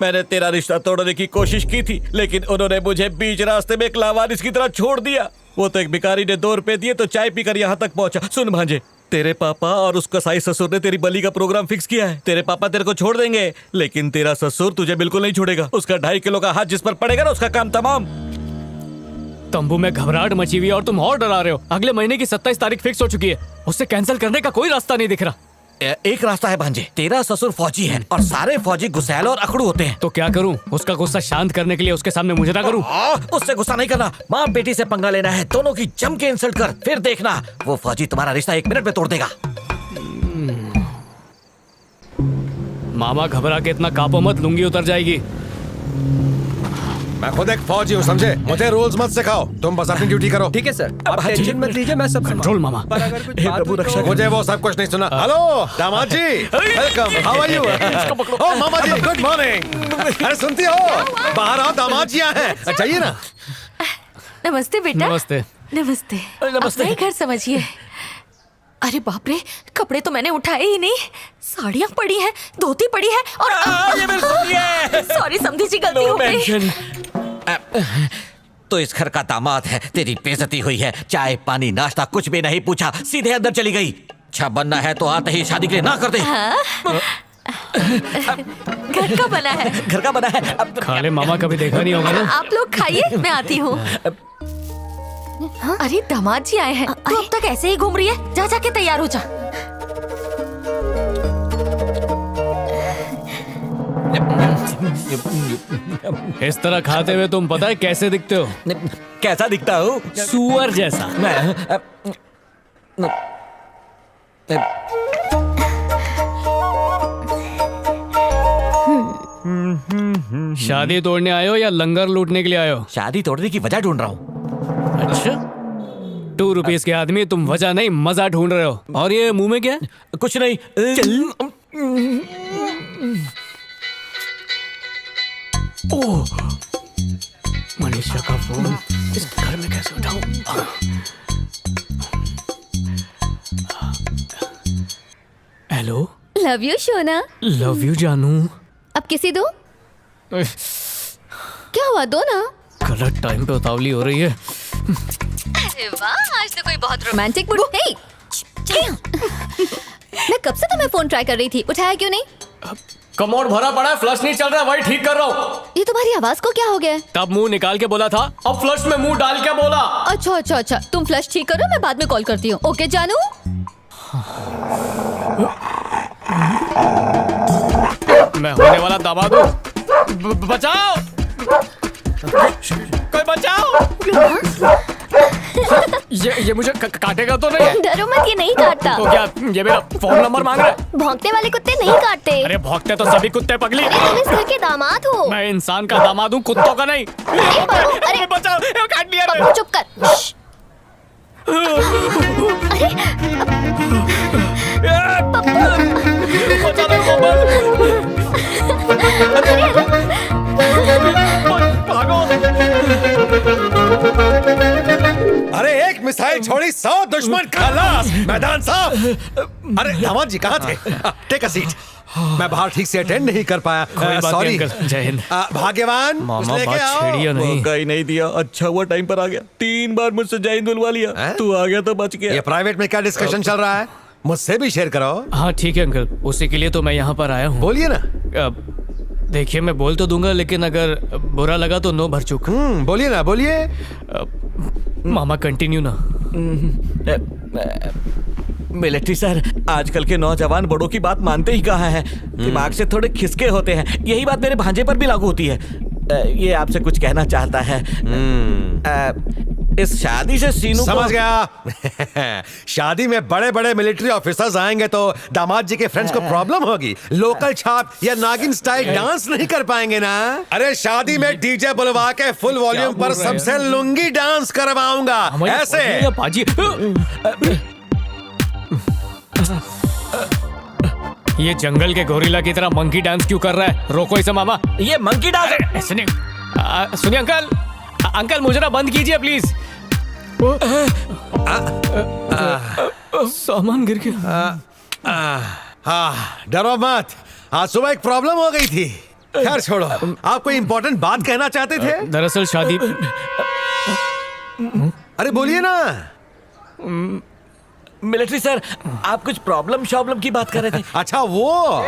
मैंने तेरा रिश्ता तोड़ने की कोशिश की थी, लेकिन उन्होंने मुझे बीच रास्ते में एक लावारिस की तरह छोड़ दिया। वो तो एक भिखारी ने 2 रुपए दिए तो चाय पीकर यहाँ तक पहुँचा। सुन भांजे, तेरे पापा और उस कसाई ससुर ने तेरी बलि का प्रोग्राम फिक्स किया है। तेरे पापा तेरे को छोड़ देंगे, लेकिन तेरा ससुर तुझे बिल्कुल नहीं छोड़ेगा। उसका 2.5 किलो का हाथ जिस पर पड़ेगा ना, उसका काम तमाम। तंबू में घबराहट मची हुई है और तुम और डरा रहे हो। अगले महीने की 27 तारीख फिक्स हो चुकी है, उससे कैंसिल करने का कोई रास्ता नहीं दिख रहा। एक रास्ता है भांजे, तेरा ससुर फौजी है और सारे फौजी गुस्सैल और अकड़ू होते हैं। तो क्या करूं? उसका गुस्सा शांत करने के लिए उसके सामने मुजरा करूं? उससे गुस्सा नहीं करना, माँ बेटी से पंगा लेना है, दोनों की जम के इंसल्ट कर, फिर देखना वो फौजी तुम्हारा रिश्ता 1 मिनट में तोड़ देगा। मामा घबरा के इतना कापो मत, लुंगी उतर जाएगी। मैं खुद एक फौजी हूँ, समझे? मुझे रूल्स मत सिखाओ, तुम बस अपनी ड्यूटी करो। ठीक है सर, आप टेंशन मत लीजिए, मैं सब कंट्रोल मामा। पर अगर कुछ बात हुई तो- मुझे वो सब कुछ नहीं सुना। हेलो दामाद जी, वेलकम, हाउ आर यू? ओ मामा जी, गुड मॉर्निंग। अरे सुनती हो, बाहर आओ, दामाद जी आए हैं। जाइए ना। नमस्ते बेटा। नमस्ते। नमस्ते। नमस्ते। अपना ही घर समझिए। अरे बाप रे, कपड़े तो मैंने उठाए ही नहीं। साड़ियाँ पड़ी हैं, धोती पड़ी है और सॉरी समझी जी, गलती हो गई। तो इस घर का दामाद है, तेरी बेइज्जती हुई है। चाय पानी नाश्ता कुछ भी नहीं पूछा, सीधे अंदर चली गई। अच्छा बनना है तो आते ही शादी के लिए ना कर दे। घर का बना है। घर का बना है। अब खाले मामा कभी देखा नहीं होगा ना। आप लोग खाइए, मैं आती हूँ। अरे दामाद जी आए हैं। तू अब तक ऐसे ही घूम रही है, जा जाके तैयार हो जा। इस तरह खाते हुए तुम पता है कैसे दिखते हो? कैसा दिखता हूँ? सुअर जैसा। शादी तोड़ने आए हो या लंगर लूटने के लिए आए हो? शादी तोड़ने की वजह ढूंढ रहा हूँ। अच्छा, 2 रुपीस के आदमी, तुम वजह नहीं मजा ढूंढ रहे हो। और ये मुंह में क्या है? कुछ नहीं। ओह, मनीषा का फोन। इस घर में कैसे उठाऊं? हेलो। लव यू शोना। लव यू जानू। अब किसी दो? क्या हुआ, दो ना। गलत टाइम पे उतावली हो रही है। अरे वाह, आज तो कोई बहुत रोमांटिक मूड। हे, मैं कब से तुम्हें फोन ट्राई कर रही थी, उठाया क्यों नहीं? कमोड भरा पड़ा है, फ्लश नहीं चल रहा, वही ठीक कर रहा हूँ। ये तुम्हारी आवाज को क्या हो गया है? तब मुंह निकाल के बोला था, अब फ्लश में मुंह डाल के बोला। अच्छा, तुम फ्लश ठीक करो, मैं बाद में कॉल करती हूँ। ओके जानू। मैं होने वाला दामाद हूँ। बचाओ, कोई बचाओ। ये मुझे काटेगा तो नहीं? डरो मत, ये नहीं काटता। तो क्या ये मेरा फोन नंबर मांग रहा है? भौंकने वाले कुत्ते नहीं काटते। अरे भौंकते तो सभी कुत्ते पगली। तुम इस घर के दामाद हो। मैं इंसान का दामाद हूँ, कुत्तों का नहीं। अरे बचाओ, काट लिया। पप्पू चुप कर। अरे एक मिसाइल छोड़ी 100 दुश्मन खलास, मैदान साफ। अरे दामाद जी कहाँ थे? Take a seat. मैं बाहर ठीक से अटेंड नहीं कर पाया, सॉरी। जय हिंद। भाग्यवान, मामा लेके बात आओ। छेड़िया नहीं। मौका ही नहीं दिया। अच्छा हुआ टाइम पर आ गया। 3 बार मुझसे जय हिंद बुलवा लिया। तू आ गया तो बच गया। ये प्राइवेट में क्या डिस्कशन चल रहा है? मुझसे भी शेयर करो। हाँ ठीक है अंकल, उसी के लिए तो मैं यहाँ पर आया हूँ। बोलिए ना। देखिए मैं बोल तो दूंगा, लेकिन अगर बुरा लगा तो नो भर चुक। बोलिए ना, बोलिए। मामा कंटिन्यू ना। मिलिट्री सर, आजकल के नौजवान बड़ों की बात मानते ही कहाँ हैं। दिमाग से थोड़े खिसके होते हैं। यही बात मेरे भांजे पर भी लागू होती है। ये आपसे कुछ कहना चाहता है। इस शादी से सीनू समझ गया। शादी में बड़े बड़े मिलिट्री ऑफिसर्स आएंगे तो दामाद जी के फ्रेंड्स को प्रॉब्लम होगी। लोकल छाप या नागिन स्टाइल डांस नहीं कर पाएंगे ना। अरे शादी में डीजे बुलवा के फुल वॉल्यूम पर सबसे लुंगी डांस करवाऊंगा, ऐसे। पाजी ये जंगल के गोरिल्ला की तरह मंकी डांस क्यों कर रहा है? रोको इसे मामा। ये मंकी डांस है। सुनिए अंकल मुझे ना बंद कीजिए प्लीज। सामान गिर गया। डरो मत, आज सुबह एक प्रॉब्लम हो गई थी। खैर छोड़ो, आप कोई इंपॉर्टेंट बात कहना चाहते थे? दरअसल शादी। अरे बोलिए ना। मिलिट्री सर, आप कुछ प्रॉब्लम की बात कर रहे थे। अच्छा वो।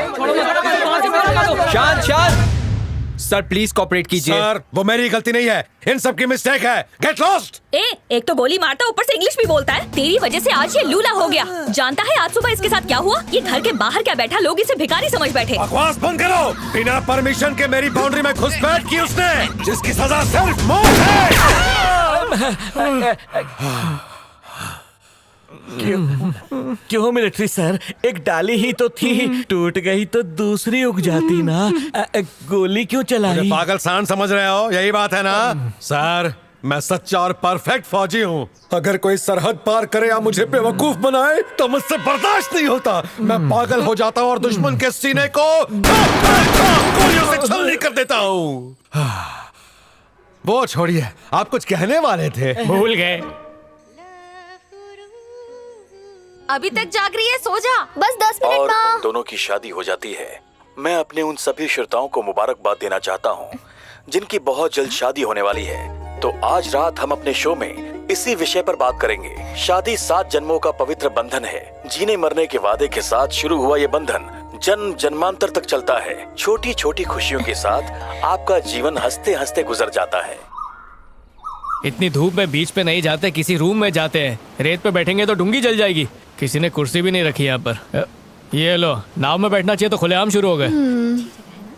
शांत सर, प्लीज कोऑपरेट कीजिए। सर वो मेरी गलती नहीं है, इन सब की मिस्टेक है। Get lost. एक तो गोली मारता, ऊपर से इंग्लिश भी बोलता है। तेरी वजह से आज ये लूला हो गया। जानता है आज सुबह इसके साथ क्या हुआ? ये घर के बाहर क्या बैठा, लोग इसे भिखारी समझ बैठे। बकवास बंद करो। बिना परमिशन के मेरी बाउंड्री में घुसपैठ की उसने, जिसकी सजा सिर्फ मौत है। क्यों मिलिट्री सर, एक डाली ही तो थी, टूट गई तो दूसरी उग जाती ना। गोली क्यों चलाई? पागल सांड समझ रहे हो, यही बात है ना? सर मैं सच्चा और परफेक्ट फौजी हूँ। अगर कोई सरहद पार करे या मुझे बेवकूफ बनाए तो मुझसे बर्दाश्त नहीं होता। मैं पागल हो जाता हूँ और दुश्मन के सीने को गोलियों से छलनी कर देता हूँ। वो छोड़िए, आप कुछ कहने वाले थे। भूल गए। अभी तक जाग रही है, सो जा। बस 10 मिनट और माँ। उन दोनों की शादी हो जाती है। मैं अपने उन सभी श्रोताओं को मुबारकबाद देना चाहता हूँ जिनकी बहुत जल्द शादी होने वाली है। तो आज रात हम अपने शो में इसी विषय पर बात करेंगे। शादी 7 जन्मों का पवित्र बंधन है। जीने मरने के वादे के साथ शुरू हुआ ये बंधन जन्म जन्मांतर तक चलता है। छोटी छोटी खुशियों के साथ आपका जीवन हंसते हंसते गुजर जाता है। इतनी धूप में बीच पे नहीं जाते, किसी रूम में जाते हैं। रेत पे बैठेंगे तो डूंगी जल जाएगी। किसी ने कुर्सी भी नहीं रखी यहाँ पर। ये लो, नाव में बैठना चाहिए तो खुलेआम शुरू हो गए।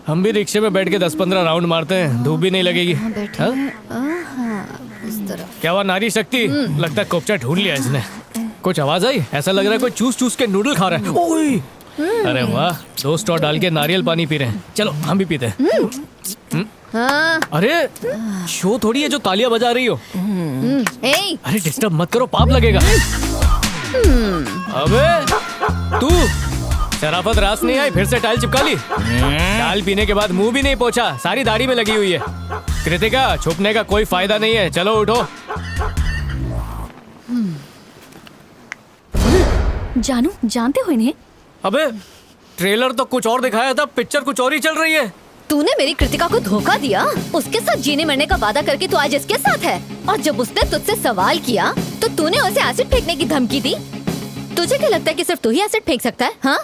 हम भी रिक्शे में बैठ के 10-15 राउंड मारते हैं, धूप भी नहीं लगेगी। क्या हुआ नारी शक्ति? लगता है कोपचा ढूंढ लिया इसने। कुछ आवाज आई? ऐसा लग रहा है कोई चूस चूस के नूडल खा रहा है। ओए! अरे वाह, 2 स्ट्रॉ डाल के नारियल पानी पी रहे हैं। चलो हम भी पीते हैं। अरे शो थोड़ी है जो तालियां बजा रही हो। अरे डिस्टर्ब मत करो, पाप लगेगा। अबे तू शराफत रास नहीं आई, फिर से टाइल चिपका ली। टाइल पीने के बाद मुंह भी नहीं पोछा, सारी दाढ़ी में लगी हुई है। कृतिका, छुपने का कोई फायदा नहीं है, चलो उठो। जानू, जानते हो इन्हें? अबे ट्रेलर तो कुछ और दिखाया था, पिक्चर कुछ और ही चल रही है। तूने मेरी कृतिका को धोखा दिया, उसके साथ जीने मरने का वादा करके तू आज इसके साथ है, और जब उसने तुझसे सवाल किया तो तूने उसे एसिड फेंकने की धमकी दी। तुझे क्या लगता है कि सिर्फ तू ही एसिड फेंक सकता है? हाँ?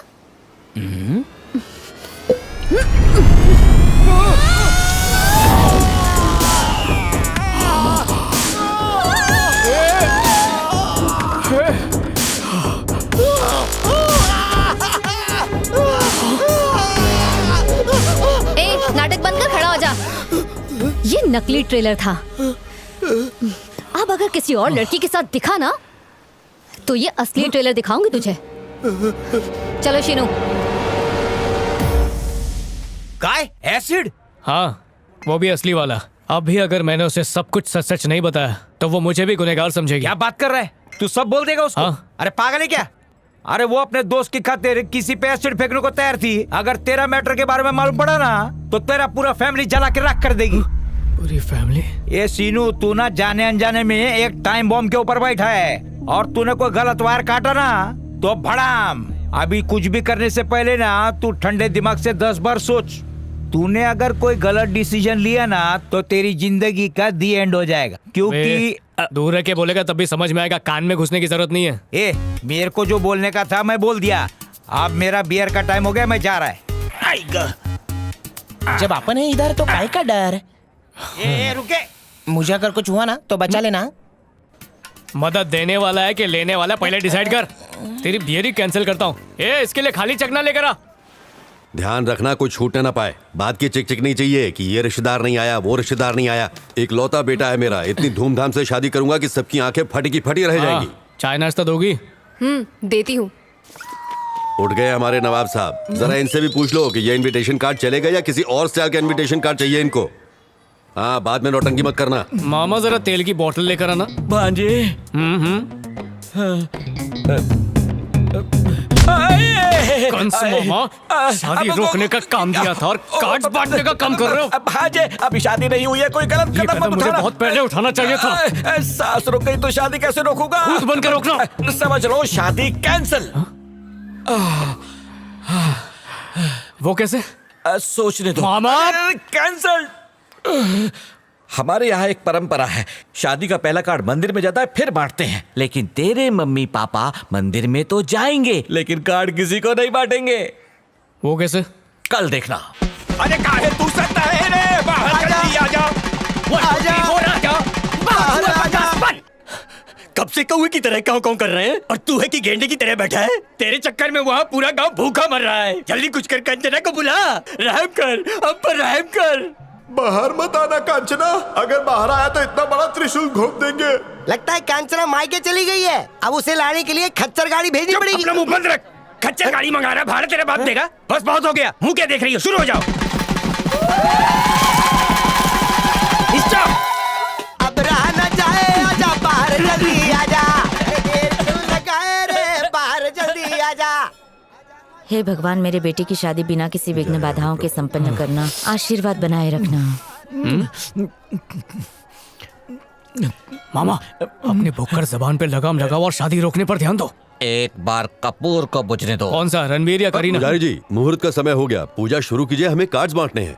नाटक बंद कर, खड़ा हो जा। ये नकली ट्रेलर था। अब अगर किसी और लड़की के साथ दिखा ना तो ये असली ट्रेलर दिखाऊंगी तुझे। चलो शीनू। काय एसिड? हाँ, वो भी असली वाला। अब भी अगर मैंने उसे सब कुछ सच सच नहीं बताया तो वो मुझे भी गुनहगार समझेगी। क्या बात कर रहा है? तू सब बोल देगा उसको? हाँ। अरे पागल है क्या? अरे वो अपने दोस्त की खातिर किसी पे एसिड फेंकने को तैयार थी। अगर तेरा मैटर के बारे में मालूम पड़ा ना तो तेरा पूरा फैमिली जला के राख कर देगी। पूरी फैमिली? ये सीनू, तू ना जाने अनजाने में एक टाइम बॉम्ब के ऊपर बैठा है, और तूने कोई गलत वायर काटा ना तो भड़ाम। अभी कुछ भी करने से पहले ना तू ठंडे दिमाग से 10 बार सोच। तूने अगर कोई गलत डिसीजन लिया ना तो तेरी जिंदगी का दी एंड हो जाएगा। क्योंकि दूर रह के बोलेगा तब भी समझ में आएगा, कान में घुसने की जरूरत नहीं है। ए, मेरे को जो बोलने का था मैं बोल दिया। अब मेरा बियर का टाइम हो गया, मैं जा रहा है। जब अपन है इधर तो काय का डर? ए, रुके। मुझे अगर कुछ हुआ ना तो बचा लेना। मदद देने वाला है कि लेने वाला, पहले डिसाइड कर। तेरी बियर ही कैंसिल करता हूँ। ए, इसके लिए खाली चकना लेकर आ। ध्यान रखना कोई छूटने ना पाए। बात की चिक चिक नहीं चाहिए कि ये रिश्तेदार नहीं आया, वो रिश्तेदार नहीं आया। एक लौता बेटा है मेरा, इतनी धूमधाम से शादी करूंगा कि सबकी आंखें फटी की फटी रह जाएंगी। चाय नाश्ता दोगी? देती हूँ। उठ गए हमारे नवाब साहब। जरा इनसे भी पूछ लो कि ये इनविटेशन कार्ड चलेगा या किसी और स्टाइल का इनविटेशन कार्ड चाहिए इनको। हाँ, बाद में नौटंकी मत करना। मामा जरा तेल की बोतल लेकर आना। भांजे। कंस मामा, शादी रोकने का काम दिया था और कार्ड बांटने का काम कर रहे हो। भांजे, अभी शादी नहीं हुई है, कोई गलत ये कदम मत मुझे उठाना। बहुत पहले उठाना चाहिए था। सास रुक गई तो शादी कैसे रोकूंगा? खुद बनकर रोकना। समझ लो, शादी कैंसिल। वो कैसे? सोचने दो मामा। कैंसिल। हमारे यहाँ एक परंपरा है, शादी का पहला कार्ड मंदिर में जाता है फिर बांटते हैं। लेकिन तेरे मम्मी पापा मंदिर में तो जाएंगे लेकिन कार्ड किसी को नहीं बांटेंगे। वो कैसे? कल देखना। अरे काहे तू सकता है रे? बाहर जल्दी आ जा। कब से कौवे की तरह काऊ काऊ कर रहे हैं और तू है कि गेंडे की तरह बैठा है? तेरे चक्कर में वहाँ पूरा गांव भूखा मर रहा है। जल्दी कुछ कर, कंचना को बुला। रहम कर, अब पर रहम कर। बाहर मत आना कांचना, अगर बाहर आया तो इतना बड़ा त्रिशूल घोंप देंगे। लगता है कांचना मायके चली गई है। अब उसे लाने के लिए खच्चर गाड़ी भेजनी पड़ेगी। अपना मुंह बंद रख। खच्चर गाड़ी मंगा रहा, भारत तेरा बाप देगा। बस बहुत हो गया, मुंह क्या देख रही हो? शुरू हो जाओ। अब रहा न जाए, आजा बाहर जल्दी आजा। लगाए रे, बाहर जल्दी आजा। हे भगवान, मेरे बेटे की शादी बिना किसी विघ्न बाधाओं के संपन्न करना, आशीर्वाद बनाए रखना। मामा, अपने भुक्कड़ जबान पे लगाम लगाओ और शादी रोकने पर ध्यान दो। एक बार कपूर को बुझने दो। कौन सा, रणवीर या करीना? पुजारी जी, मुहूर्त का समय हो गया, पूजा शुरू कीजिए, हमें कार्ड्स बांटने हैं।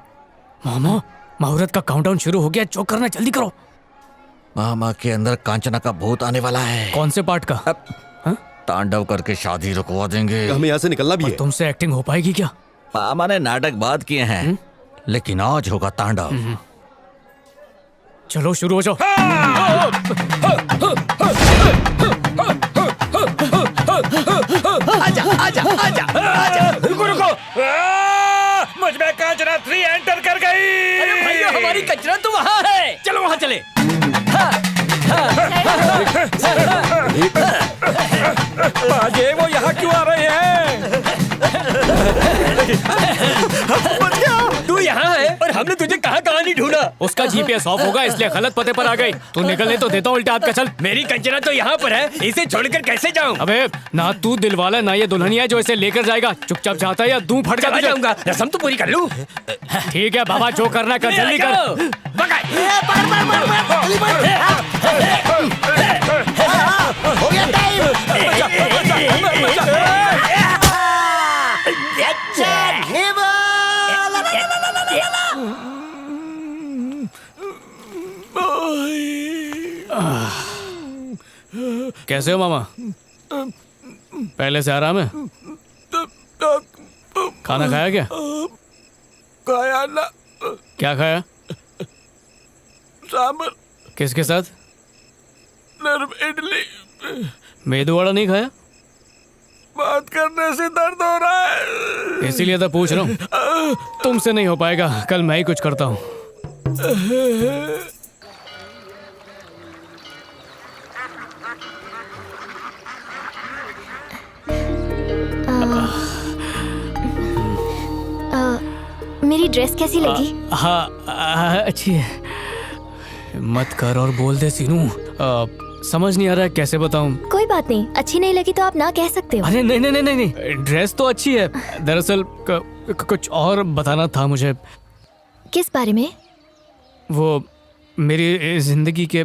मामा, मुहूर्त का काउंटडाउन शुरू हो गया, जो करना जल्दी करो। मामा के अंदर कांचना का भूत आने वाला है। कौन से पार्ट का? तांडव करके शादी रुकवा देंगे। हमें यहाँ से निकलना भी है। तुमसे एक्टिंग हो पाएगी क्या? मामा ने नाटक बाद किए हैं, लेकिन आज होगा तांडव। चलो शुरू हो जाओ। आजा आजा आजा आजा। रुको रुको। मुझ में कांचना 3 एंटर कर गई। अरे भैया, हमारी कंचना तो वहाँ है। चलो वहाँ चले। बाजे, वो यहाँ क्यों आ रहे हैं? तू यहाँ है और हमने तुझे कहाँ कहाँ नहीं ढूंढा। उसका जीपीएस ऑफ होगा इसलिए गलत पते पर आ गई। तू निकलने तो देता हूँ, उल्टा हाथ का चल। मेरी कंचना तो यहाँ पर है, इसे छोड़कर कैसे जाऊँ? अबे ना तू दिलवाला ना ये दुल्हनिया जो इसे लेकर जाएगा। चुपचाप जाता है या दूं फट चला जाऊंगा। रस्म तो पूरी कर लूँ। ठीक है बाबा, जो करना कर, जल्दी कर। हो गया टाइम। कैसे हो मामा? पहले से आराम है? खाना खाया क्या? खाया ना। क्या खाया? सांबर। किसके साथ? नरम इडली। मेदू वड़ा नहीं खाया? बात करने से दर्द हो रहा है। इसीलिए तो पूछ रहा हूँ। तुमसे नहीं हो पाएगा, कल मैं ही कुछ करता हूँ। मेरी ड्रेस कैसी लगी? हाँ अच्छी है। मत कर और बोल दे सीनू। समझ नहीं आ रहा है कैसे बताऊं। कोई बात नहीं, अच्छी नहीं लगी तो आप ना कह सकते हो। अरे नहीं नहीं नहीं नहीं, ड्रेस तो अच्छी है। दरअसल कुछ और बताना था मुझे। किस बारे में? वो मेरी जिंदगी के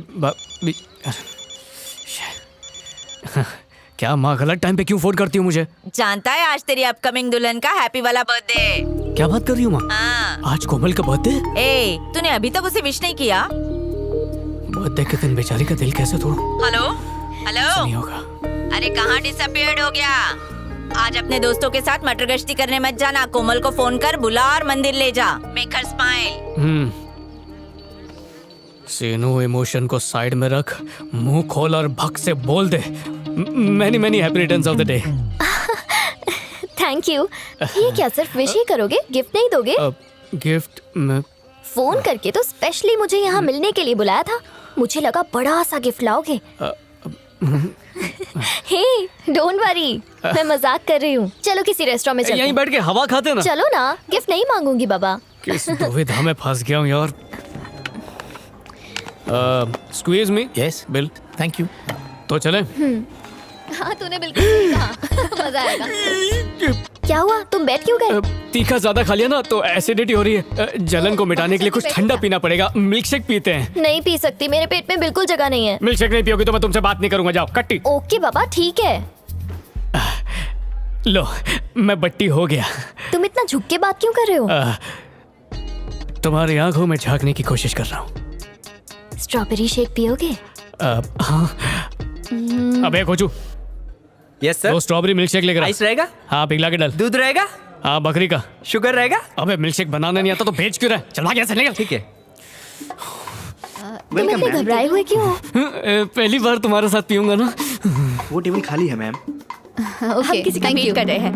क्या माँ गलत टाइम पे क्यों फोन करती हूँ मुझे? जानता है आज तेरी अपकमिंग दुल्हन का हैप्पी वाला बर्थडे। क्या बात कर रही हूँ माँ? हाँ। आज कोमल का बर्थडे? ए, तूने अभी तक उसे विश नहीं किया? बर्थडे के दिन बेचारी का दिल कैसे तोड़ूं? हेलो हेलो, नहीं होगा। अरे कहाँ डिसअपियर्ड हो गया? आज अपने दोस्तों के साथ मटर गश्ती करने मत जाना। कोमल को फोन कर बुला और मंदिर ले जा। Make her smile. Seenu, emotion को साइड में रख, मुंह खोल और भक से बोल दे many many happy returns of the day. Thank you. ये क्या सिर्फ विश ही करोगे, गिफ्ट नहीं दोगे? गिफ्ट में फोन करके तो स्पेशली मुझे यहाँ मिलने के लिए बुलाया था। मुझे लगा बड़ा सा गिफ्ट लाओगे। हे डोंट वरी, मैं मजाक कर रही हूँ। चलो किसी रेस्टोरेंट में चलते हैं। यहीं बैठ के हवा खाते ना। चलो ना, गिफ्ट नहीं मांगूंगी बाबा। किस दुविधा में फंस गया हूँ यार। Squeeze me. Yes bill. Thank you. तो चले? हाँ तूने बिल्कुल सही कहा। मजा आएगा। क्या हुआ, तुम बैठ क्यों गए? तीखा ज्यादा खा लिया ना तो एसिडिटी हो रही है। जलन को मिटाने के लिए कुछ ठंडा पीना पड़ेगा। मिल्क शेक पीते हैं। नहीं पी सकती, मेरे पेट में बिल्कुल जगह नहीं है। मिल्क शेक नहीं पियोगी तो मैं तुमसे बात नहीं करूंगा। जाओ कट्टी। ओके बाबा ठीक है। लो मैं बट्टी हो गया। तुम इतना झुक के बात क्यों कर रहे हो? तुम्हारी आंखों में झांकने की कोशिश कर रहा हूँ। स्ट्रॉबेरी शेक पियोगे? हाँ। अबे कोचू। Yes sir. दो स्ट्रॉबेरी मिल्क शेक लेकर आ। आइस रहेगा? हाँ पिघला के डाल। दूध रहेगा? हाँ बकरी का। शुगर रहेगा? अबे मिल्क शेक बनाना नहीं आता तो भेज क्यों रहा है? चल भाग यहाँ से निकल। ठीक है। तुम इतने घबराए हुए क्यों हो? पहली बार तुम्हारे साथ पीऊंगा ना। वो टेबल खाली है मैम। हम किसी का वेट कर रहे हैं।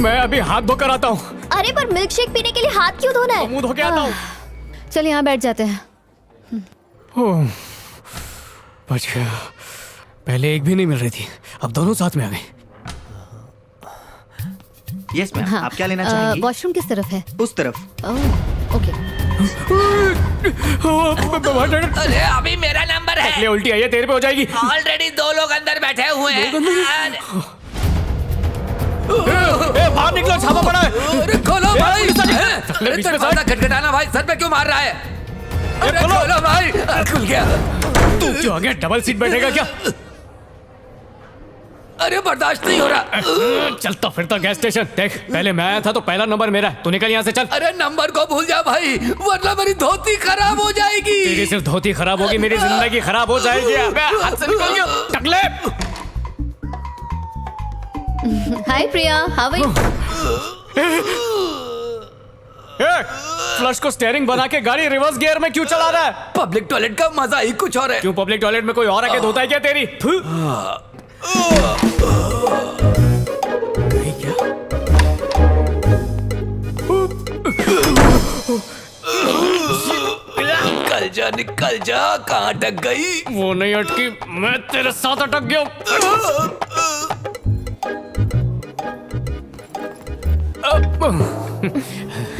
मैं अभी हाथ धोकर आता हूँ। अरे पर मिल्क शेक पीने के लिए हाथ क्यों धोना है? मुंह धो के आता हूँ। चल यहाँ बैठ जाते हैं। बच गया। पहले एक भी नहीं मिल रही थी, अब दोनों साथ में आ गए। Yes ma'am. आप क्या लेना चाहेंगी? वॉशरूम किस तरफ है? उस तरफ। ओके। अरे अभी मेरा नंबर है। ले उल्टी आई है, तेरे पे हो जाएगी। ऑलरेडी 2 लोग अंदर बैठे हुए हैं। बाहर निकलो, छापा पड़ा है। अरे खोलो भाई। दरवाजा खटखटाना भाई, सर पे क्यों मार रहा है? अरे खोलो भाई। खुल गया। तू क्यों आ गया? डबल सीट बैठेगा क्या? अरे बर्दाश्त नहीं हो रहा। चलता फिरता गैस स्टेशन। देख पहले मैं आया था तो पहला नंबर मेरा है। तू निकल यहाँ से चल। अरे नंबर को भूल जा भाई, वरना मेरी धोती खराब हो जाएगी। तेरी सिर्फ धोती खराब होगी, मेरी जिंदगी खराब हो जाएगी। अबे हाथ से निकल गया टकले। हाय प्रिया, हाउ आर यू? फ्लश को स्टीयरिंग बना के गाड़ी रिवर्स गियर में क्यों चला रहा है? पब्लिक टॉयलेट का मजा ही कुछ और है। क्यों पब्लिक टॉयलेट में कोई और आके धोता है क्या तेरी? निकल जा, कहाँ अटक गई? वो नहीं अटकी, मैं तेरे साथ अटक गया।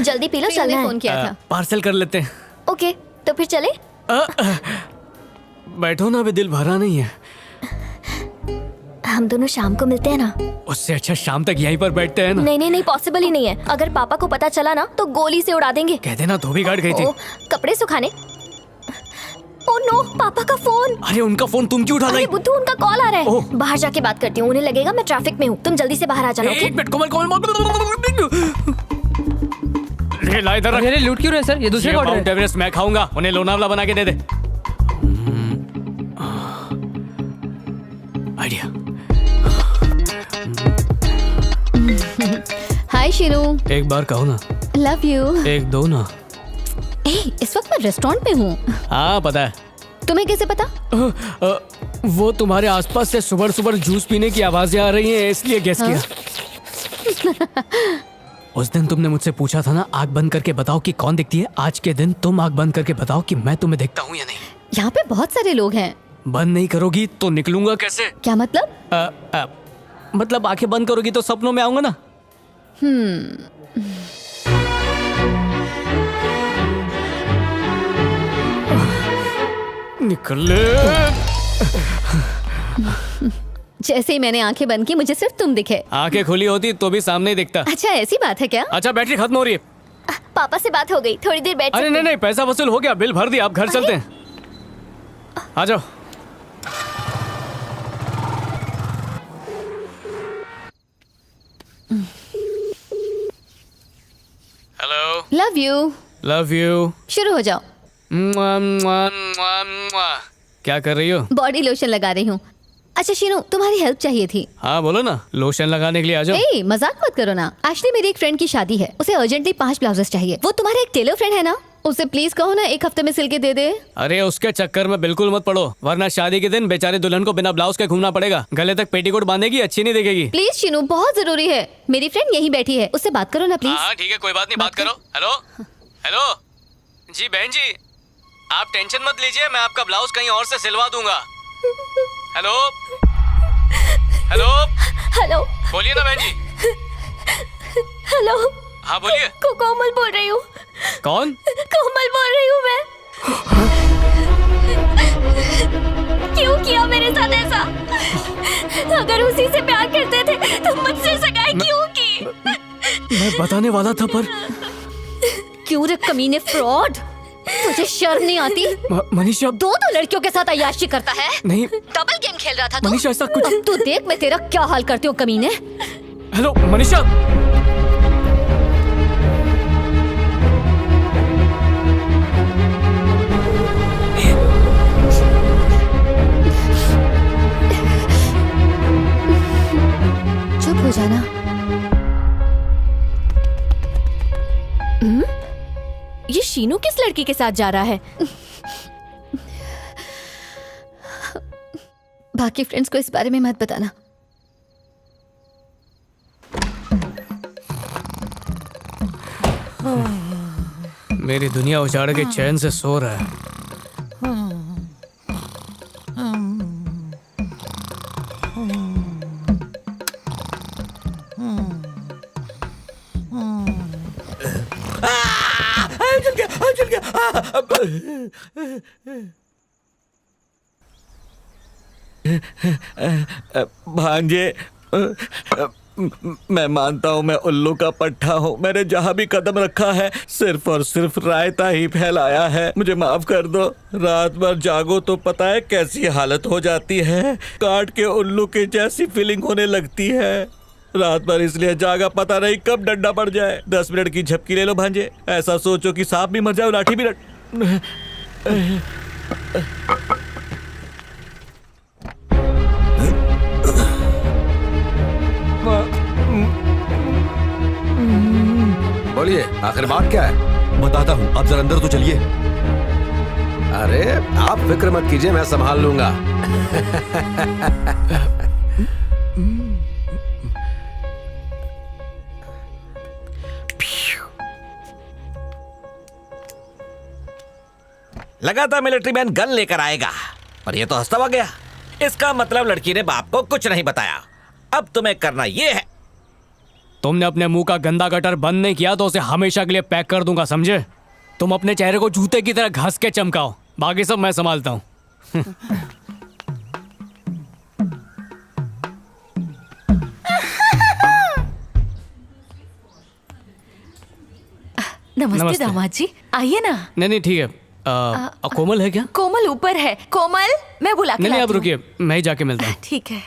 जल्दी पी लो, चलना है। फोन किया था। पार्सल कर लेते हैं। ओके तो फिर चले? बैठो ना, अभी दिल भरा नहीं है। हम दोनों शाम को मिलते हैं ना? उससे अच्छा शाम तक यहीं पर बैठते हैं ना। नहीं नहीं नहीं, पॉसिबल ही नहीं है। अगर पापा को पता चला ना तो गोली से उड़ा देंगे। कह देना धोबी गाड़ गई थी। कपड़े सुखाने। ओह नो, पापा का फोन। अरे उनका फोन तुम क्यों उठा रही? अरे बुद्धू, उनका कॉल आ रहा है। बाहर जाके बात करती हूँ, उन्हें लगेगा मैं ट्रैफिक में हूँ। तुम जल्दी से बाहर आ जाना। एक मिनट, कोमल ले ला इधर। अरे लूट क्यों रहे सर? ये दूसरे का ऑर्डर है। माउंट एवरेस्ट मैं खाऊंगा, उन्हें लोनावला बना के दे दे। आइडिया। हाय शीनू। एक बार कहो ना। Love you. एक दो ना। इस वक्त मैं रेस्टोरेंट में हूँ। हाँ पता है। तुम्हें कैसे पता? वो तुम्हारे आसपास से सुबह सुबह जूस पीने की आवाजें आ रही हैं, इसलिए गेस किया। उस दिन तुमने मुझसे पूछा था ना, आग बंद करके बताओ कि कौन दिखती है। आज के दिन तुम आग बंद करके बताओ कि मैं तुम्हें देखता हूँ या नहीं। यहाँ पे बहुत सारे लोग हैं। बंद नहीं करोगी तो निकलूंगा कैसे? क्या मतलब? मतलब आंखें बंद करोगी तो सपनों में आऊंगा ना। निकल ले। जैसे ही मैंने आंखें बंद की मुझे सिर्फ तुम दिखे। आंखें खुली होती तो भी सामने ही दिखता। अच्छा ऐसी बात है क्या? अच्छा बैटरी खत्म हो रही है। पापा से बात हो गई, थोड़ी देर बैठ अरे नहीं, पैसा वसूल हो गया, बिल भर दिया, अब घर चलते हैं। आ जाओ। Hello. Love you. Love you. शुरू हो जाओ। क्या कर रही हो? बॉडी लोशन लगा रही हूँ। अच्छा शीनू, तुम्हारी हेल्प चाहिए थी। हाँ बोलो ना, लोशन लगाने के लिए आ जाओ। ए, मजाक मत करो ना। एक्चुअली मेरी एक फ्रेंड की शादी है, उसे अर्जेंटली 5 ब्लाउजेस चाहिए। वो तुम्हारा एक टेलर फ्रेंड है ना, उसे प्लीज कहो ना 1 हफ्ते में सिल के दे दे। अरे उसके चक्कर में बिल्कुल मत पड़ो, वरना शादी के दिन बेचारे दुल्हन को बिना ब्लाउज के घूमना पड़ेगा। गले तक पेटीकोट बांधेगी, अच्छी नहीं दिखेगी। प्लीज शीनू, बहुत जरूरी है। मेरी फ्रेंड यहीं बैठी है, उससे बात करो ना प्लीज। हाँ ठीक है, कोई बात नहीं, बात करो। हेलो हेलो जी बहन जी, आप टेंशन मत लीजिए, मैं आपका ब्लाउज कहीं और से सिलवा दूंगा। हेलो हेलो हेलो बोलिए ना बहन जी। हेलो। हाँ बोलिए। कोमल बोल रही हूँ। कौन? कोमल बोल रही हूँ मैं। क्यों किया मेरे साथ ऐसा? अगर उसी से प्यार करते थे तो मुझसे सगाई क्यों की? मैं बताने वाला था पर। क्यों रे कमीने फ्रॉड, तुझे शर्म नहीं आती? मनीषा दो लड़कियों के साथ अय्याशी करता है। नहीं, डबल गेम खेल रहा था तू। मनीषा ऐसा कुछ। अब तू देख मैं तेरा क्या हाल करती हूँ कमीने। हेलो मनीषा। चुप हो जाना। ये शीनू किस लड़की के साथ जा रहा है? बाकी फ्रेंड्स को इस बारे में मत बताना। मेरी दुनिया उजाड़ के चैन से सो रहा है। भांजे, मैं मानता हूँ मैं उल्लू का पट्टा हूँ। मैंने जहाँ भी कदम रखा है सिर्फ और सिर्फ रायता ही फैलाया है। मुझे माफ कर दो। रात भर जागो तो पता है कैसी हालत हो जाती है, काट के उल्लू के जैसी फीलिंग होने लगती है। रात भर इसलिए जागा, पता नहीं कब डंडा पड़ जाए। 10 मिनट की झपकी ले लो भांजे। ऐसा सोचो कि सांप भी मर जाए, लाठी भी बोलिए, आखिर बात क्या है? बताता हूँ, आप जरा अंदर तो चलिए। अरे आप फिक्र मत कीजिए, मैं संभाल लूंगा। लगा था मिलिट्री मैन गन लेकर आएगा, पर ये तो हंसता हुआ गया। इसका मतलब लड़की ने बाप को कुछ नहीं बताया। अब तुम्हें करना ये है। तुमने अपने मुंह का गंदा गटर बंद नहीं किया तो उसे हमेशा के लिए पैक कर दूंगा, समझे? तुम अपने चेहरे को जूते की तरह घस के चमकाओ, बाकी सब मैं संभालता हूँ। नमस्ते दामाद जी, आइए ना। नहीं ठीक है। कोमल है क्या? कोमल ऊपर है। कोमल, मैं बुला के नहीं आप लाती हूँ। रुकिए, मैं ही जाके मिलता हूँ। ठीक है।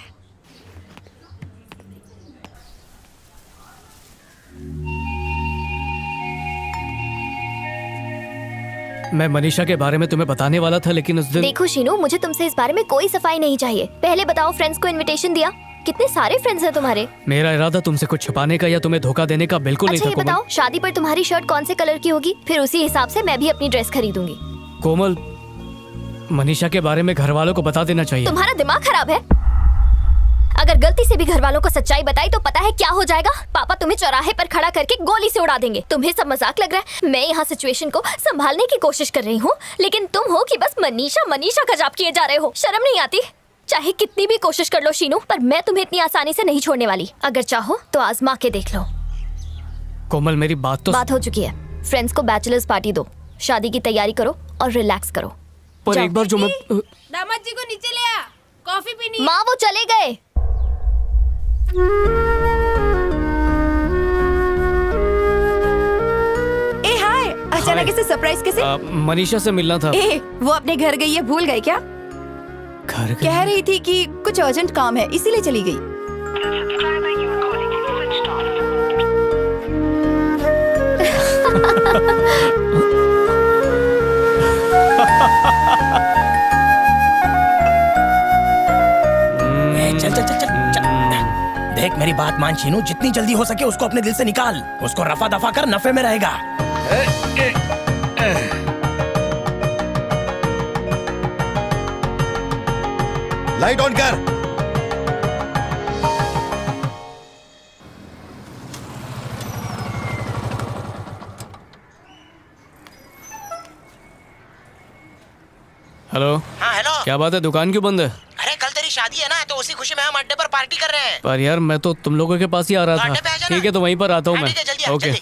मैं मनीषा के बारे में तुम्हें बताने वाला था, लेकिन उस दिन देखो शीनू, मुझे तुमसे इस बारे में कोई सफाई नहीं चाहिए। पहले बताओ, फ्रेंड्स को इनविटेशन दिया? कितने सारे फ्रेंड्स हैं तुम्हारे? मेरा इरादा तुमसे कुछ छुपाने का या तुम्हें धोखा देने का बिल्कुल अच्छा नहीं ये था। बताओ, शादी पर तुम्हारी शर्ट कौन से कलर की होगी? फिर उसी हिसाब से मैं भी अपनी ड्रेस खरीदूंगी। कोमल, मनीषा के बारे में घर वालों को बता देना चाहिए। तुम्हारा दिमाग खराब है? अगर गलती से भी घर वालों को सच्चाई बताई तो पता है क्या हो जाएगा? पापा तुम्हें चौराहे पर खड़ा करके गोली से उड़ा देंगे। तुम्हें सब मजाक लग रहा है? मैं यहाँ सिचुएशन को संभालने की कोशिश कर रही हूँ, लेकिन तुम हो कि बस मनीषा मनीषा का जाप किए जा रहे हो। शर्म नहीं आती? चाहे कितनी भी कोशिश कर लो शीनू, पर मैं तुम्हें इतनी आसानी से नहीं छोड़ने वाली। अगर चाहो तो आजमा के देख लो। कोमल, मेरी बात हो चुकी है। फ्रेंड्स को बैचलर्स पार्टी दो, शादी की तैयारी करो और रिलैक्स करो। पर एक बार जो मैं दामाद जी को नीचे ले आ, कॉफी पीनी। माँ वो चले गए। ए हाय, अचानक ऐसे सरप्राइज कैसे? मनीषा से मिलना था। ए, वो अपने घर गई है, भूल गए क्या? घर कह रही थी कि कुछ अर्जेंट काम है, इसीलिए चली गई। चल चल चल चल चल। देख मेरी बात मान शीनू, जितनी जल्दी हो सके उसको अपने दिल से निकाल। उसको रफा दफा कर नफे में रहेगा। लाइट ऑन कर। हेलो। हाँ हेलो। क्या बात है, दुकान क्यों बंद है? अरे कल तेरी शादी है ना, तो उसी खुशी में हम अड्डे पर पार्टी कर रहे हैं। पर यार मैं तो तुम लोगों के पास ही आ रहा अड्डे पे आ था। जाना। ठीक है, तो वहीं पर आता हूँ हाँ, मैं। ठीक है, जल्दी आ, ओके। जल्दी।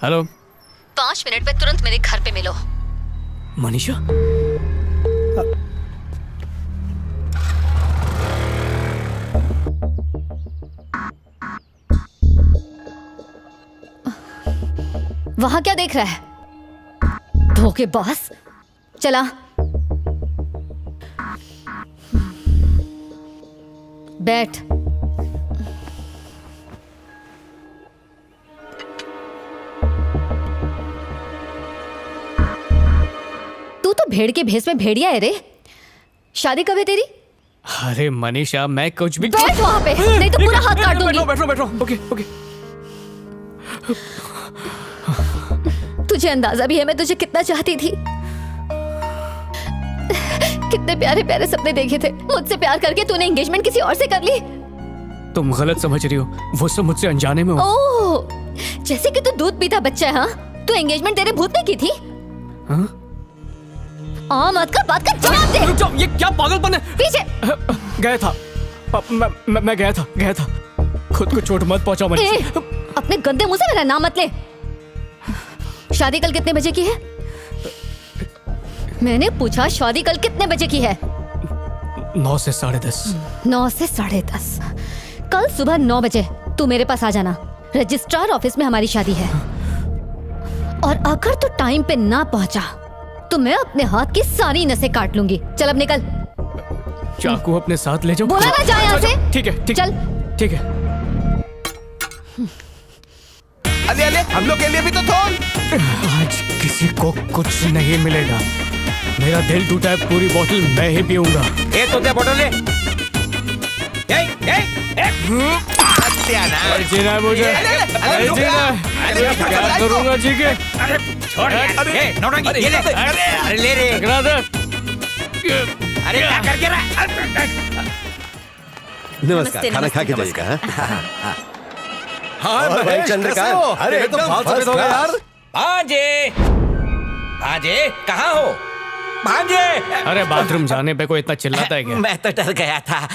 हेलो। 5 मिनट में तुरंत मेरे घर पे मिलो। मनीषा? वहां क्या देख रहा है? धोखेबाज। चला। बैठ। तू तो भेड़ के भेष में भेड़िया है रे। शादी कब है तेरी? अरे मनीषा, मैं कुछ भी बैठ वहां पे, नहीं तो पूरा हाथ काट दूंगी। बैठो बैठो। Okay okay. तुझे अंदाजा भी है मैं तुझे कितना चाहती थी। कितने प्यारे प्यारे सपने देखे थे। मुझसे प्यार करके तूने एंगेजमेंट किसी और से कर ली। तुम गलत समझ रही हो, वो सब मुझसे अनजाने में हो। ओह, जैसे कि तू दूध पीता बच्चा है। हाँ, तू एंगेजमेंट तेरे भूत ने की थी। हाँ? मत कर, बात कर, जवाब दे। रुक जाओ, ये क्या पागलपन है? पीछे गया था। मैं गया था। खुद को चोट मत पहुंचाओ मनीषा। अपने गंदे मुंह से मेरा नाम मत ले। शादी कल कितने बजे की है? मैंने पूछा शादी कल कितने बजे की है? 9 से 10:30। 9 से 10:30। कल सुबह 9 बजे तू मेरे पास आ जाना। रजिस्ट्रार ऑफिस में हमारी शादी है, और अगर तू टाइम पे ना पहुंचा तो मैं अपने हाथ की सारी नसें काट लूंगी। चल अब निकल। चाकू अपने साथ ले जाओ। बोला ना जा यहाँ से। ठीक है चल। ठीक है। अले अले, हम लोग के लिए भी तो थोड़। आज किसी को कुछ नहीं मिलेगा। मेरा दिल टूटा है, पूरी बोतल मैं ही पीऊंगा। ए तो दे बोतल ले। अरे जीना है मुझे। अरे जीना है। क्या करूंगा जी के? अरे छोड़ यार। ए नौटंकी, ये ले। अरे ले रे। टकरा दे। अरे क्या कर रहा? नमस्कार, खाना खा के जाइएगा। हाँ और भाई चंद्रकांत, अरे एकदम तो बहुत first सफेद हो गया class। यार। भांजे, भांजे कहाँ हो? भांजे। अरे बाथरूम जाने पे कोई इतना चिल्लाता है क्या? मैं तो डर गया था।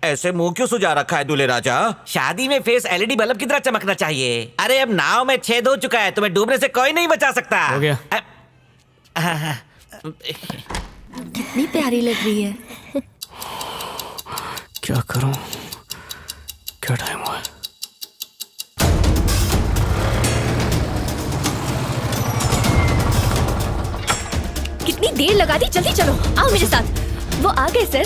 ऐसे मुंह क्यों सुजा रखा है दूल्हे राजा? शादी में फेस एलईडी बल्ब की तरह चमकना चाहिए। अरे अब नाव में छेद हो चुका है, तुम्हें डूबने से कोई नहीं बचा सकता। हो गया। कितनी प्यारी लग रही है। क्या करूं? क्या टाइम हुआ है? कितनी देर लगा दी, जल्दी चलो। आओ मेरे साथ। वो आ गए सर।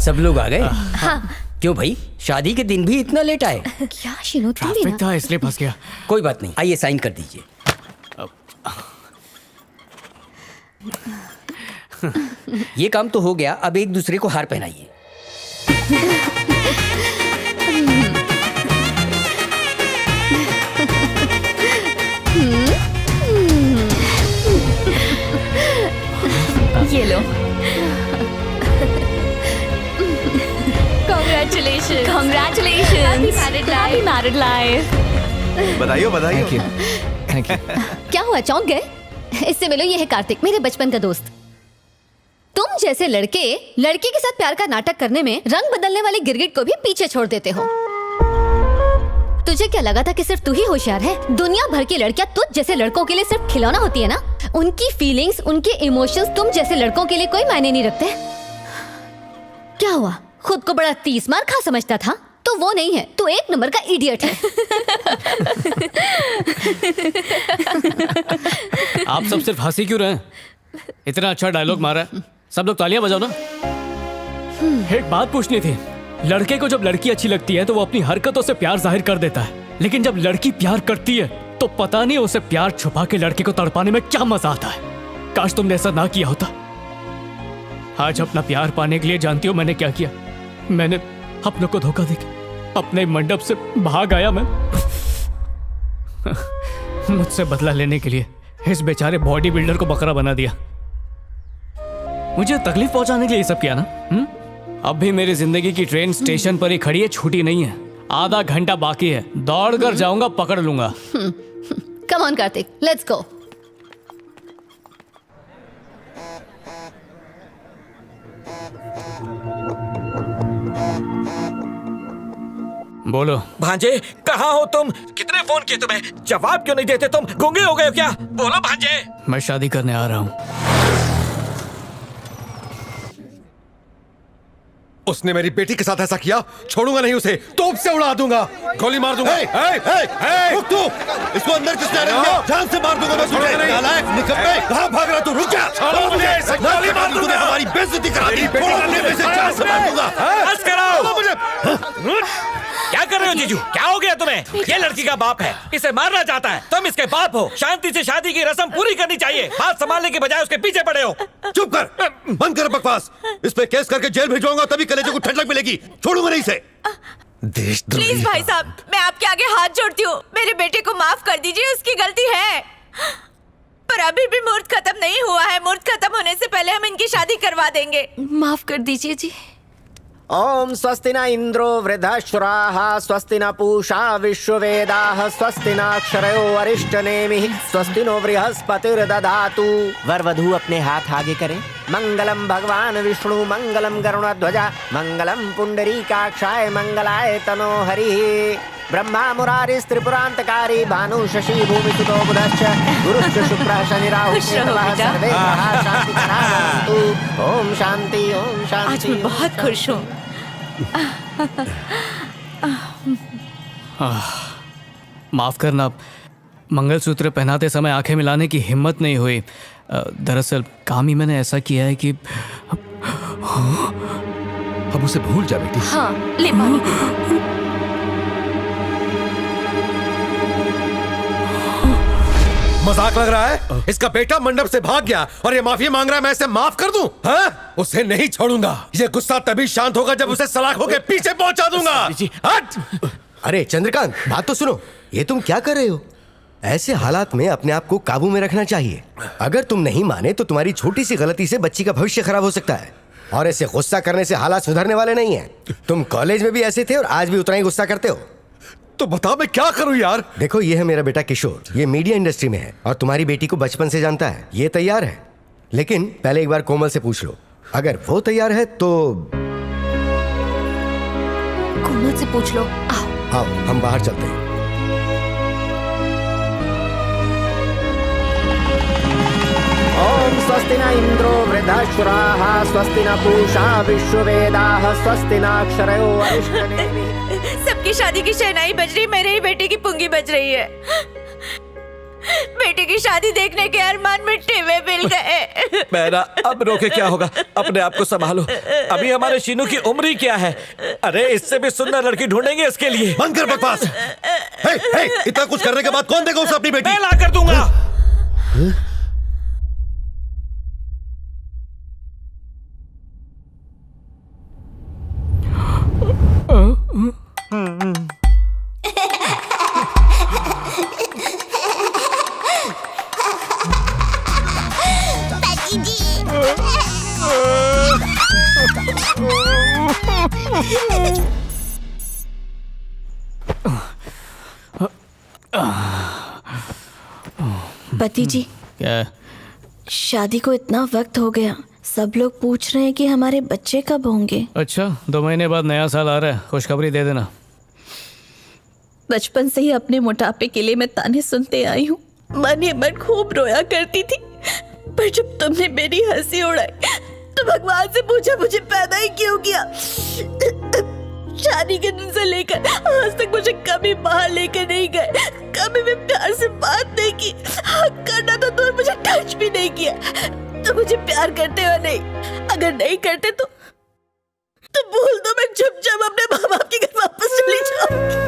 सब लोग आ गए? हाँ। क्यों भाई, शादी के दिन भी इतना लेट आए? क्या शिनो, तुम भी ट्रैफिक ना? था इसलिए फंस गया। कोई बात नहीं, आइए साइन कर दीजिए। ये काम तो हो गया, अब एक दूसरे को हार पहनाइए। ये लो। Congratulations. Congratulations. Happy married life. बधाई बधाई। Thank you. क्या हुआ, चौंक गए? इससे मिलो, ये है कार्तिक, मेरे बचपन का दोस्त। तुम जैसे लड़के लड़की के साथ प्यार का नाटक करने में रंग बदलने वाले गिरगिट को भी पीछे छोड़ देते हो। तुझे क्या लगा था कि सिर्फ तू ही होशियार है? दुनिया भर की लड़कियां तुझ जैसे लड़कों के लिए सिर्फ खिलौना होती है ना। उनकी फीलिंग्स, उनके इमोशंस तुम जैसे लड़कों के लिए कोई मायने नहीं रखते। क्या हुआ, खुद को बड़ा 30 मार खा समझता था? तो वो नहीं है, तू एक नंबर का इडियट है। आप सब सिर्फ हंसी क्यों रहे हैं? इतना अच्छा डायलॉग मारा है, सब लोग तालियां बजाओ ना। एक बात पूछनी थी, लड़के को जब लड़की अच्छी लगती है तो वो अपनी हरकतों से प्यार जाहिर कर देता है, लेकिन जब लड़की प्यार करती है तो पता नहीं उसे प्यार छुपा के लड़के को तड़पाने में क्या मजा आता है। काश तुमने ऐसा ना किया होता। आज अपना प्यार पाने के लिए जानती हो मैंने क्या किया? मैंने अपनों को धोखा देके अपने मंडप से भाग आया। मैं मुझसे बदला लेने के लिए इस बेचारे बॉडी बिल्डर को बकरा बना दिया। मुझे तकलीफ पहुंचाने के लिए ये सब किया ना। अब भी मेरी जिंदगी की ट्रेन स्टेशन पर ही खड़ी है, छूटी नहीं है। आधा घंटा बाकी है, दौड़ कर जाऊंगा, पकड़ लूंगा। Come on Kartik, let's go. बोलो भांजे, कहाँ हो तुम? कितने फोन किए तुम्हें, जवाब क्यों नहीं देते तुम? गूंगे हो गए हो क्या? बोलो भांजे। मैं शादी करने आ रहा हूँ। उसने मेरी बेटी के साथ ऐसा किया, छोड़ूंगा नहीं उसे, तोप से उड़ा दूंगा, गोली मार दूंगा। रुक तू, इसको अंदर किसने अरेस्ट किया? जान से मार दूंगा मैं तुझे। नालायक, निकम्मे, कहाँ भाग रहा तू? रुक जा, छोड़ो मुझे। गोली मार दूंगा, तूने हमारी बेइज्जती करा दी। जान से मार दूंगा। बस करो। क्या कर रहे हो जीजू? क्या हो गया तुम्हें? ये लड़की का बाप है, इसे मारना चाहता है, तुम इसके बाप हो। शांति से शादी की रस्म पूरी करनी चाहिए, बात संभालने की बजाय उसके पीछे पड़े हो। चुप कर, बंद कर बकवास। इस पे केस करके जेल भिजवाऊंगा, तभी कलेजे को ठंडक मिलेगी। छोड़ूंगा नहीं इसे। प्लीज भाई साहब, मैं आपके आगे हाथ जोड़ती हूँ, मेरे बेटे को माफ कर दीजिए, उसकी गलती है। पर अभी भी मुहूर्त खत्म नहीं हुआ है, मुहूर्त खत्म होने से पहले हम इनकी शादी करवा देंगे। माफ कर दीजिए जी। ओम स्वस्ति न इंद्रो वृद्धश्राः स्वस्ति न पूषा विश्ववेदाः स्वस्ति न अक्षरयो अरिष्टनेमिः स्वस्ति नो बृहस्पतिर्दधातु। वर वधू अपने हाथ आगे करें। मंगलम भगवान विष्णु मंगलम गरुणध्वजा मंगलम पुंडरीकाक्षाय मंगलाय तनो हरिः। ब्रह्मा मुरारिस्त्रिपुरान्तकारी भानु शशि भूमिसुतो बुधश्च गुरुश्च शुक्रः शनि राहुः केतवः सर्वे ग्रहाः शान्तिकराः भवन्तु। ओम शांति ओम शांति। आज मैं बहुत खुश हूँ। माफ करना, मंगलसूत्र पहनाते समय आंखें मिलाने की हिम्मत नहीं हुई। दरअसल काम ही मैंने ऐसा किया है कि अब उसे भूल जा बेटी। हाँ, ले पानी। मजाक लग रहा है? इसका बेटा मंडप से भाग गया और ये माफी मांग रहा है, मैं इसे माफ कर दूं? हाँ? उसे नहीं छोड़ूंगा। ये गुस्सा तभी शांत होगा जब उसे सलाख होके पीछे पहुंचा दूंगा। हट! अरे चंद्रकांत, बात तो सुनो। ये तुम क्या कर रहे हो? ऐसे हालात में अपने आप को काबू में रखना चाहिए। अगर तुम नहीं माने तो तुम्हारी छोटी सी गलती से बच्ची का भविष्य खराब हो सकता है, और ऐसे गुस्सा करने से हालात सुधरने वाले नहीं है। तुम कॉलेज में भी ऐसे थे और आज भी उतना ही गुस्सा करते हो। तो बताओ मैं क्या करूं यार? देखो, ये है मेरा बेटा किशोर, ये मीडिया इंडस्ट्री में है और तुम्हारी बेटी को बचपन से जानता है। ये तैयार है, लेकिन पहले एक बार कोमल से पूछ लो। अगर वो तैयार है तो कोमल से पूछ लो। आओ आओ, हम बाहर चलते हैं। ओम स्वस्ति न इंद्रो वृद्धश्राः स्वस्ति न पूषा विश्ववेदाः स्वस्ति न अक्षरयो अरिष्टनेमिः। सबकी शादी की शहनाई बज रही, मेरे ही बेटे की पुंगी बज रही है। बेटे की शादी देखने के अरमान मिट्टी में मिल गए। मेरा अब रोके क्या होगा, अपने आप को संभालो। अभी हमारे शीनू की उम्र ही क्या है। अरे इससे भी सुंदर लड़की ढूंढेंगे इसके लिए। बंद कर बकवास। हे, इतना कुछ करने के बाद कौन देगा उसे अपनी बेटी? मैं ला कर दूंगा। पति जी, क्या? शादी को इतना वक्त हो गया, सब लोग पूछ रहे हैं कि हमारे बच्चे कब होंगे। अच्छा, 2 महीने बाद नया साल आ रहा है, खुशखबरी दे देना। बचपन से ही अपने मोटापे के लिए मैं ताने सुनते आई हूँ। मन ही मन खूब रोया करती थी, पर जब तुमने मेरी हंसी उड़ाई तो भगवान से पूछा मुझे पैदा ही क्यों किया। शादी के दिन से लेकर आज तक मुझे कभी बाहर लेकर नहीं गए, कभी भी प्यार से बात नहीं की, हक करना तो दूर, मुझे टच भी नहीं किया। तो मुझे प्यार करते हो नहीं, अगर नहीं करते तो बोल दो, मैं चुपचाप अपने माँ बाप के घर वापस चली जाऊंगी।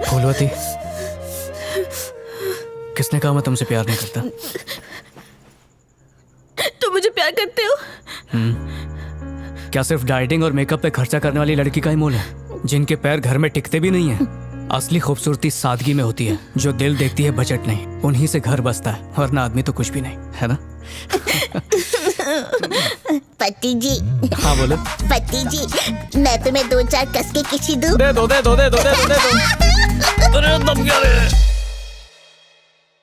फूलवती, किसने कहा मैं तुमसे प्यार नहीं करता? तुम मुझे प्यार करते हो? क्या सिर्फ डाइटिंग और मेकअप पे खर्चा करने वाली लड़की का ही मोल है, जिनके पैर घर में टिकते भी नहीं है? असली खूबसूरती सादगी में होती है, जो दिल देखती है बजट नहीं, उन्हीं से घर बसता है, वरना आदमी तो कुछ भी नहीं है ना। पति जी। हाँ बोलो। पति जी, मैं तुम्हें 2-4 कसके किसी दूं? दे दो। अरे दम क्या रे?